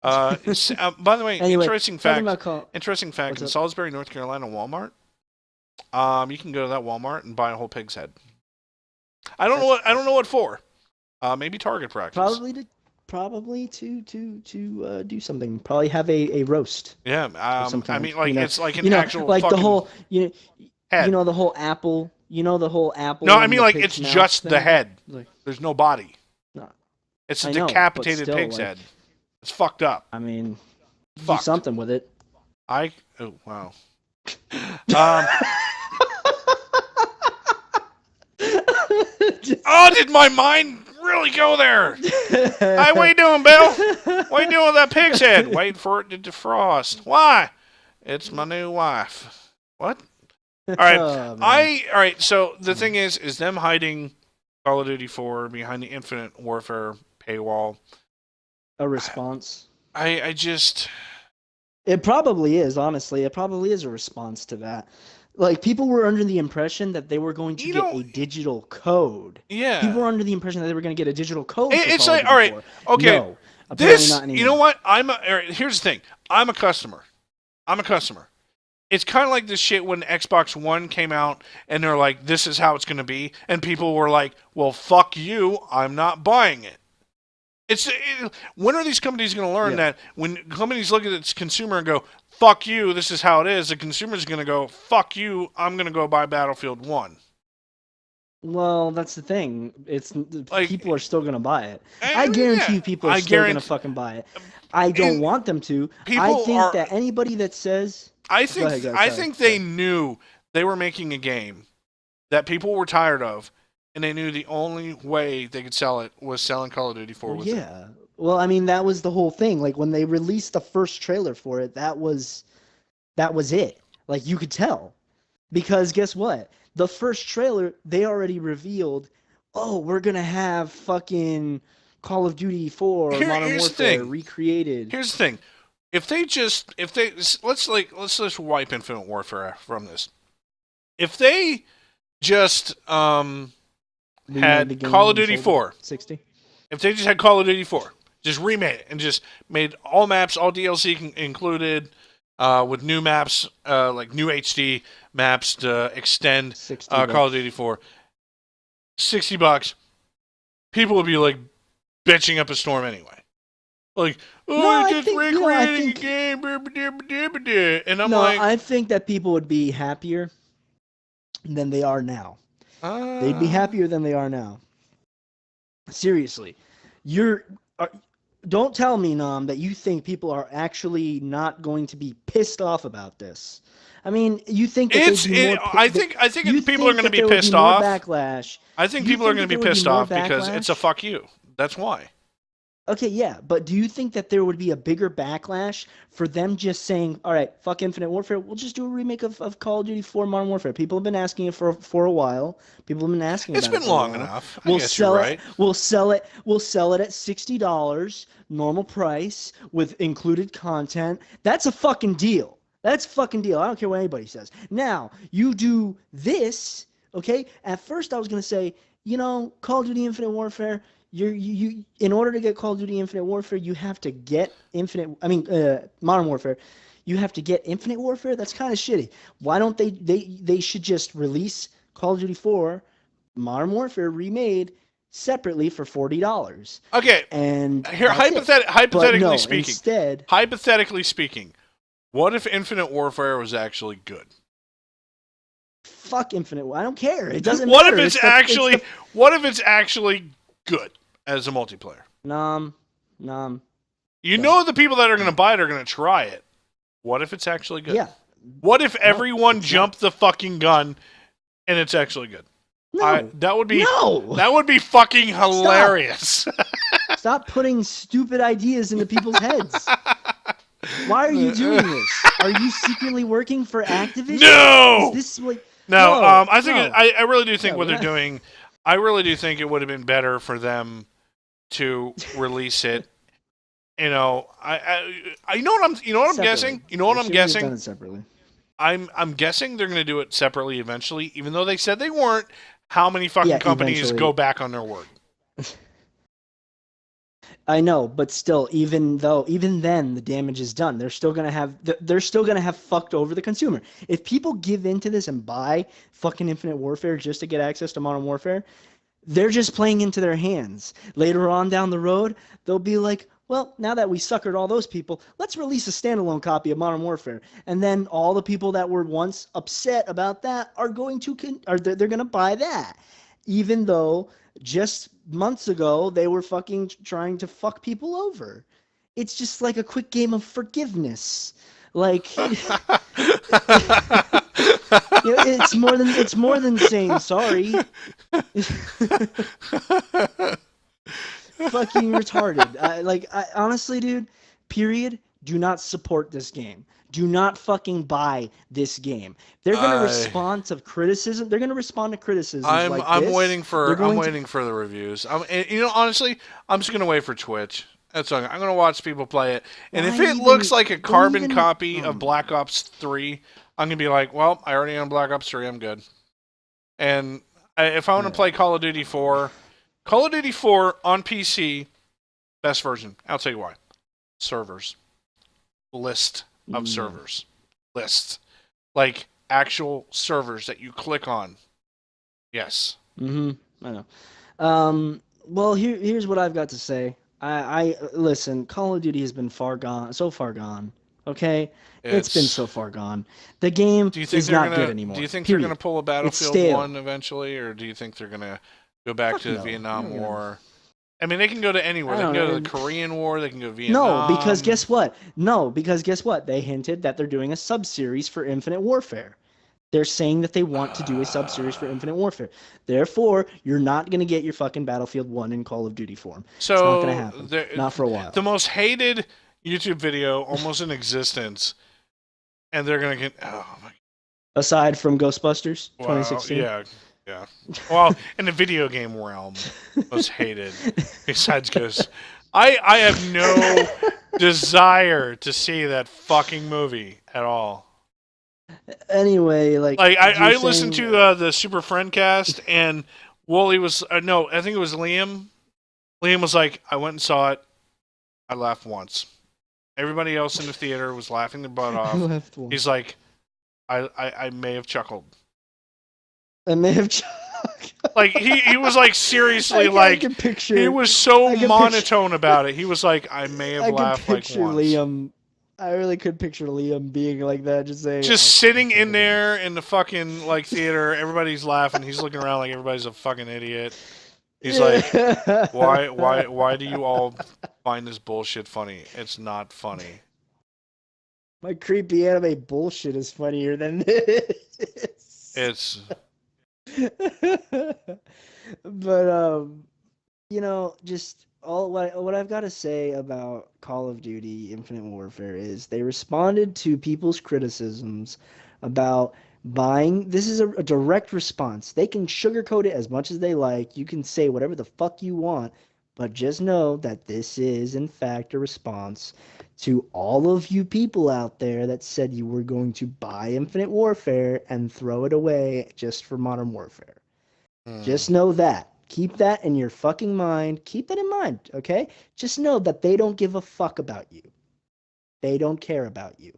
Speaker 1: By the way,
Speaker 2: anyway,
Speaker 1: interesting fact. In Salisbury, North Carolina, Walmart. You can go to that Walmart and buy a whole pig's head. I don't know what for. Maybe target practice.
Speaker 2: Probably to do something. Probably have a roast.
Speaker 1: Yeah. I mean, like it's like an actual
Speaker 2: like
Speaker 1: fucking
Speaker 2: the whole
Speaker 1: head.
Speaker 2: The whole apple. The whole apple.
Speaker 1: No, I mean like it's just the head.
Speaker 2: Like,
Speaker 1: there's no body.
Speaker 2: No.
Speaker 1: It's a decapitated pig's head. It's fucked up.
Speaker 2: I mean, do something with it.
Speaker 1: Oh wow. Did my mind really go there? Hey, what you doing, Bill? What you doing with that pig's head? Wait for it to defrost. Why? It's my new wife. What? All right. All right. So the thing is them hiding Call of Duty 4 behind the Infinite Warfare paywall.
Speaker 2: A response.
Speaker 1: I just.
Speaker 2: It probably is, honestly. It probably is a response to that. Like, people were under the impression that they were going to get a digital code.
Speaker 1: Yeah.
Speaker 2: People were under the impression that they were going to get a digital code.
Speaker 1: It's like, all right, okay.
Speaker 2: No, apparently not anymore.
Speaker 1: You know what? Here's the thing. I'm a customer. It's kind of like this shit when Xbox One came out and they're like, this is how it's going to be. And people were like, well, fuck you. I'm not buying it. When are these companies going to learn that when companies look at its consumer and go, fuck you, this is how it is, the consumer's going to go, fuck you, I'm going to go buy Battlefield 1.
Speaker 2: Well, that's the thing. It's like, people are still going to buy it.
Speaker 1: I
Speaker 2: guarantee you people are still going to fucking buy it. I don't want them to. I think that anybody that says...
Speaker 1: I think they knew they were making a game that people were tired of. And they knew the only way they could sell it was selling Call of Duty 4 with it.
Speaker 2: Yeah. Well, I mean, that was the whole thing. Like, when they released the first trailer for it, that was it. Like, you could tell. Because guess what? The first trailer, they already revealed, oh, we're going to have fucking Call of Duty 4 Modern Warfare recreated.
Speaker 1: Here's the thing. Let's just wipe Infinite Warfare from this. If they just had Call of Duty 4.
Speaker 2: 60.
Speaker 1: If they just had Call of Duty 4, just remade it and just made all maps, all DLC included, with new maps, like new HD maps to extend Call of Duty 4. $60. People would be like, bitching up a storm anyway. Like,
Speaker 2: No,
Speaker 1: it's just recreating a game, and I'm like,
Speaker 2: I think that people would be happier than they are now. They'd be happier than they are now. Seriously, don't tell me, Nom, that you think people are actually not going to be pissed off about this. I mean, you think that
Speaker 1: I think people are going to be pissed off.
Speaker 2: Backlash.
Speaker 1: I think people are going to be pissed off because it's a fuck you. That's why.
Speaker 2: Okay, yeah, but do you think that there would be a bigger backlash for them just saying, all right, fuck Infinite Warfare, we'll just do a remake of Call of Duty 4 Modern Warfare? People have been asking it for a while. People have been asking
Speaker 1: it's
Speaker 2: about
Speaker 1: been
Speaker 2: it
Speaker 1: long enough.
Speaker 2: We'll sell it. We'll sell it at $60, normal price, with included content. That's a fucking deal. That's a fucking deal. I don't care what anybody says. Now, you do this, okay? At first I was going to say, Call of Duty Infinite Warfare, you in order to get Call of Duty Infinite Warfare, you have to get Modern Warfare. You have to get Infinite Warfare? That's kind of shitty. Why don't they should just release Call of Duty 4 Modern Warfare remade separately for $40.
Speaker 1: Okay.
Speaker 2: And
Speaker 1: here, hypothetically speaking, what if Infinite Warfare was actually good?
Speaker 2: Fuck Infinite. I don't care. It doesn't matter.
Speaker 1: What if it's actually good as a multiplayer?
Speaker 2: Nom.
Speaker 1: You know the people that are going to buy it are going to try it. What if it's actually good?
Speaker 2: Yeah.
Speaker 1: What if everyone jumped the fucking gun and it's actually good?
Speaker 2: No.
Speaker 1: That would be fucking hilarious.
Speaker 2: Stop putting stupid ideas into people's heads. Why are you doing this? Are you secretly working for Activision?
Speaker 1: No.
Speaker 2: Is this like
Speaker 1: I really do think what they're doing. I really do think it would have been better for them to release it. I know what I'm guessing. You know what I'm guessing?
Speaker 2: Done it separately.
Speaker 1: I'm guessing they're going to do it separately eventually, even though they said they weren't. How many fucking companies
Speaker 2: eventually
Speaker 1: go back on their word?
Speaker 2: I know, but still, even then, the damage is done. They're still gonna have fucked over the consumer. If people give into this and buy fucking Infinite Warfare just to get access to Modern Warfare, they're just playing into their hands. Later on down the road, they'll be like, well, now that we suckered all those people, let's release a standalone copy of Modern Warfare. And then all the people that were once upset about that are going to they're gonna buy that, even though just months ago they were fucking trying to fuck people over. It's just like a quick game of forgiveness. Like it's more than saying sorry. Fucking retarded. I honestly, dude, period, do not support this game. Do not fucking buy this game. They're going to respond to criticism. They're going to respond to criticism.
Speaker 1: I'm waiting for the reviews. Honestly, I'm just going to wait for Twitch. That's all. I'm going to watch people play it. And if it looks like a carbon copy of Black Ops 3, I'm going to be like, well, I already own Black Ops 3. I'm good. And if I want to play Call of Duty 4 on PC, best version. I'll tell you why. Servers. List of servers. List. Like actual servers that you click on. Yes. I
Speaker 2: know. Well, here's what I've got to say. I listen, Call of Duty has been so far gone. Okay? It's been so far gone. The game is not good anymore.
Speaker 1: Do you think they're going to pull a Battlefield 1 eventually, or do you think they're going to go back to the Vietnam War? I mean, they can go to anywhere. They can go to the Korean War. They can go to Vietnam.
Speaker 2: No, because guess what? They hinted that they're doing a sub-series for Infinite Warfare. They're saying that they want to do a sub-series for Infinite Warfare. Therefore, you're not going to get your fucking Battlefield 1 in Call of Duty form.
Speaker 1: So
Speaker 2: it's not going to happen. Not for a while.
Speaker 1: The most hated YouTube video almost in existence, and they're going to get... Oh, my...
Speaker 2: Aside from Ghostbusters 2016?
Speaker 1: Yeah. Well, in the video game realm, most hated besides Ghost. I have no desire to see that fucking movie at all.
Speaker 2: Anyway,
Speaker 1: I listened to the Super Friend cast, and Wooly was I think it was Liam. Liam was like, I went and saw it. I laughed once. Everybody else in the theater was laughing their butt off. He's like, I may have chuckled.
Speaker 2: I may have
Speaker 1: Like he was like seriously like he was so monotone about it. He was like, I may have laughed like once.
Speaker 2: Liam. I really could picture Liam being like that, just saying,
Speaker 1: just sitting in there in the fucking like theater. Everybody's laughing. He's looking around like everybody's a fucking idiot. He's like, why do you all find this bullshit funny? It's not funny.
Speaker 2: My creepy anime bullshit is funnier than this.
Speaker 1: It's.
Speaker 2: But just what I've got to say about Call of Duty Infinite Warfare is they responded to people's criticisms about buying. This is a direct response. They can sugarcoat it as much as they like. You can say whatever the fuck you want, but just know that this is in fact a response to all of you people out there that said you were going to buy Infinite Warfare and throw it away just for Modern Warfare. Just know that. Keep that in your fucking mind. Keep that in mind, okay? Just know that they don't give a fuck about you. They don't care about you.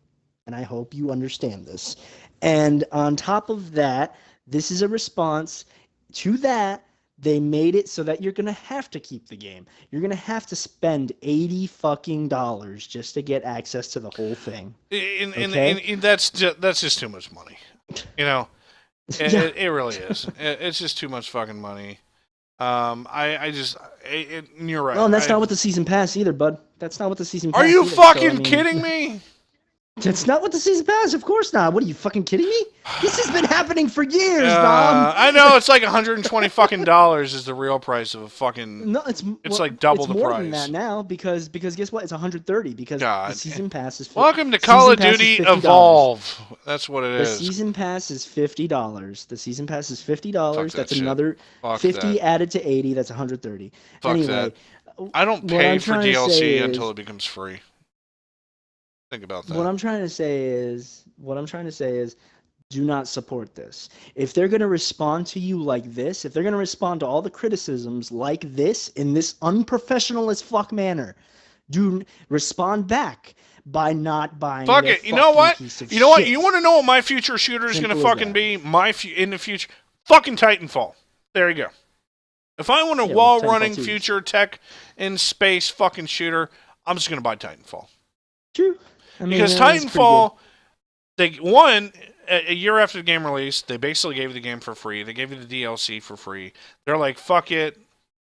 Speaker 2: And I hope you understand this. And on top of that, this is a response to that. They made it so that you're going to have to keep the game. You're going to have to spend $80 fucking just to get access to the whole thing.
Speaker 1: And that's just too much money. You know, it really is. It's just too much fucking money. You're right.
Speaker 2: Well, and that's not what the season pass either, bud. That's not what the season pass.
Speaker 1: Are you
Speaker 2: either,
Speaker 1: fucking kidding me?
Speaker 2: That's not what the season pass. Of course not. What are you fucking kidding me? This has been happening for years, Nom.
Speaker 1: I know it's like $120 fucking is the real price of a fucking.
Speaker 2: No, it's
Speaker 1: like double the
Speaker 2: more
Speaker 1: price.
Speaker 2: Than that now because guess what? It's $130 because the season pass is.
Speaker 1: Welcome to Call of Duty Evolve. That's what it is.
Speaker 2: The season pass is $50. The season pass is $50. That's
Speaker 1: shit.
Speaker 2: another $50 added to $80. That's $130.
Speaker 1: Fuck
Speaker 2: anyway,
Speaker 1: that. I don't pay for DLC until it becomes free. Think about that.
Speaker 2: What I'm trying to say is, do not support this. If they're going to respond to you like this, if they're going to respond to all the criticisms like this in this unprofessional as fuck manner, do respond back by not buying.
Speaker 1: Fuck it. You know what? You know what? You want to know what my future shooter is going to fucking be? In the future, fucking Titanfall. There you go. If I want a wall-running future tech in space fucking shooter, I'm just going to buy Titanfall.
Speaker 2: True.
Speaker 1: Because Titanfall, a year after the game released, they basically gave you the game for free. They gave you the DLC for free. They're like, fuck it.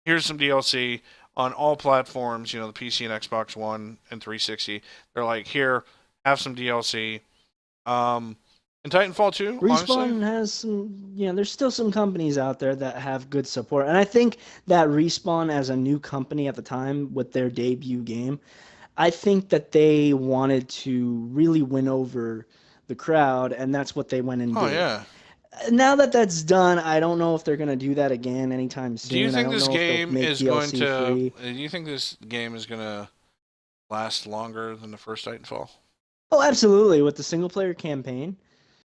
Speaker 1: Here's some DLC on all platforms, the PC and Xbox One and 360. They're like, here, have some DLC. And Titanfall 2,
Speaker 2: Respawn
Speaker 1: honestly,
Speaker 2: has some, there's still some companies out there that have good support. And I think that Respawn as a new company at the time with their debut game, I think that they wanted to really win over the crowd, and that's what they went and did.
Speaker 1: Oh, yeah.
Speaker 2: Now that that's done, I don't know if they're going to do that again anytime soon.
Speaker 1: Do you think this game is going to...
Speaker 2: free.
Speaker 1: Do you think this game is going to last longer than the first Titanfall?
Speaker 2: Oh, absolutely, with the single-player campaign.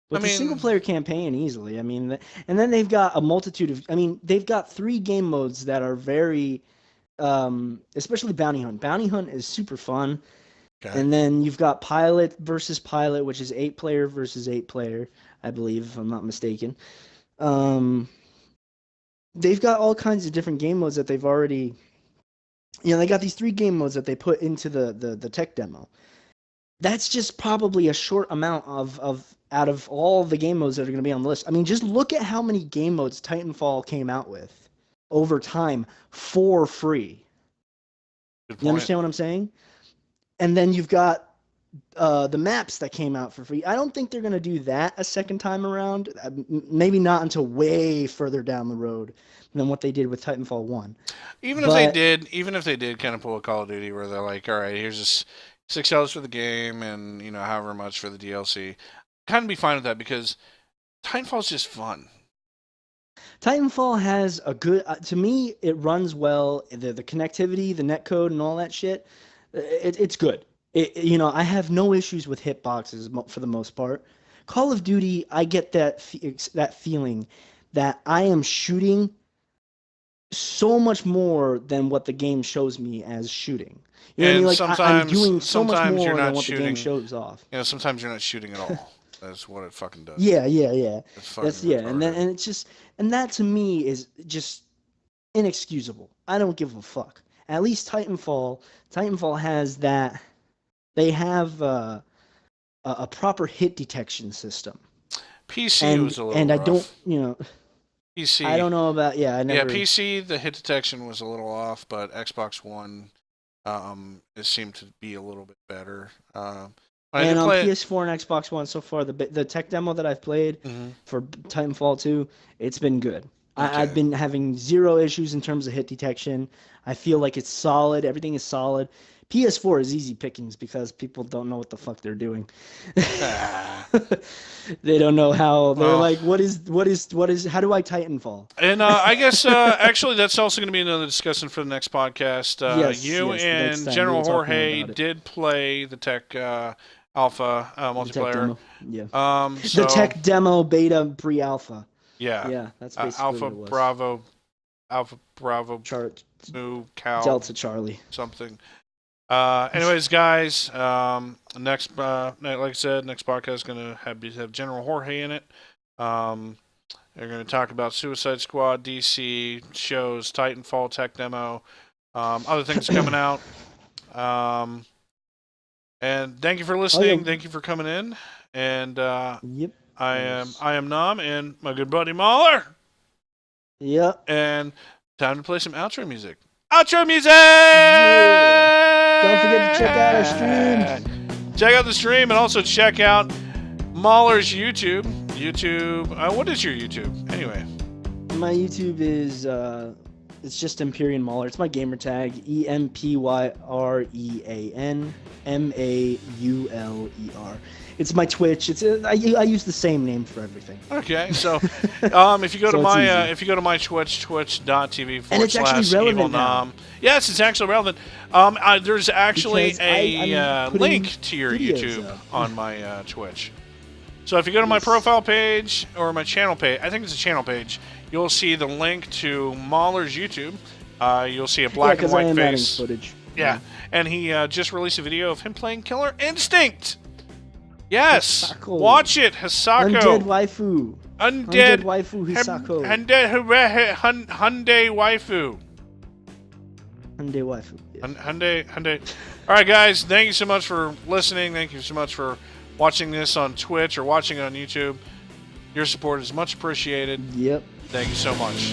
Speaker 2: With the single-player campaign, easily. And then they've got a multitude of... they've got 3 game modes that are very... especially Bounty Hunt. Bounty Hunt is super fun. Okay. And then you've got Pilot versus Pilot, which is 8-player versus 8-player, I believe, if I'm not mistaken. They've got all kinds of different game modes that they've already... they got these 3 game modes that they put into the tech demo. That's just probably a short amount of out of all the game modes that are going to be on the list. Just look at how many game modes Titanfall came out with over time for free. You understand what I'm saying? And then you've got the maps that came out for free. I don't think they're going to do that a second time around. Maybe not until way further down the road than what they did with Titanfall 1.
Speaker 1: Even if they did kind of pull a Call of Duty where they're like, all right, here's this $6 for the game and, however much for the DLC. Kind of be fine with that because Titanfall's just fun.
Speaker 2: Titanfall has a good, to me, it runs well. The connectivity, the netcode, and all that shit, it's good. I have no issues with hitboxes for the most part. Call of Duty, I get that feeling that I am shooting so much more than what the game shows me as shooting. You know what I mean? Like I'm doing so much more than what the game shows off.
Speaker 1: Sometimes you're not shooting at all. That's what it fucking does.
Speaker 2: Yeah.
Speaker 1: That's
Speaker 2: And it's just, and that to me is just inexcusable. I don't give a fuck. At least Titanfall has that. They have a proper hit detection system.
Speaker 1: PC was a little
Speaker 2: and
Speaker 1: rough.
Speaker 2: I don't,
Speaker 1: PC.
Speaker 2: I don't know about
Speaker 1: PC. The hit detection was a little off, but Xbox One, it seemed to be a little bit better.
Speaker 2: And on PS4 and Xbox One so far, the tech demo that I've played for Titanfall 2, it's been good. Okay. I've been having zero issues in terms of hit detection. I feel like it's solid. Everything is solid. PS4 is easy pickings because people don't know what the fuck they're doing. They don't know how. They're like, what is? How do I Titanfall?
Speaker 1: And I guess actually that's also going to be another discussion for the next podcast. And General Jorge did play the tech alpha multiplayer.
Speaker 2: The tech demo, beta, pre-alpha.
Speaker 1: Yeah.
Speaker 2: That's basically
Speaker 1: Alpha
Speaker 2: what it was.
Speaker 1: Bravo, Cow,
Speaker 2: Delta Charlie,
Speaker 1: something. Anyways, guys, next, like I said, next podcast is gonna have General Jorge in it. They're gonna talk about Suicide Squad, DC shows, Titanfall tech demo, other things coming out. And thank you for listening. Thank you for coming in. And
Speaker 2: yep,
Speaker 1: I am Nom and my good buddy Mauler.
Speaker 2: Yep.
Speaker 1: And time to play some outro music. Outro music!
Speaker 2: Yeah. Don't forget to check out our stream.
Speaker 1: Check out the stream and also check out Mauler's YouTube. What is your YouTube anyway?
Speaker 2: My YouTube is it's just Empyrean Mauler. It's my gamer tag, EMPYREAN MAULER. It's my Twitch. I use the same name for everything.
Speaker 1: Okay, so if you go to my Twitch, twitch.tv/evilnom. Yes, it's actually relevant. There's actually a link to your YouTube on my Twitch. So if you go to my profile page or my channel page, I think it's a channel page, you'll see the link to Mauler's YouTube. You'll see a black and white face.
Speaker 2: Footage.
Speaker 1: Yeah, and he just released a video of him playing Killer Instinct. Yes, Hisako. Watch it, Hisako.
Speaker 2: Undead waifu.
Speaker 1: Undead
Speaker 2: waifu Hisako.
Speaker 1: Hyundai waifu.
Speaker 2: Hyundai waifu.
Speaker 1: Yes. Hyundai. All right, guys. Thank you so much for listening. Thank you so much for watching this on Twitch or watching it on YouTube. Your support is much appreciated.
Speaker 2: Yep.
Speaker 1: Thank you so much.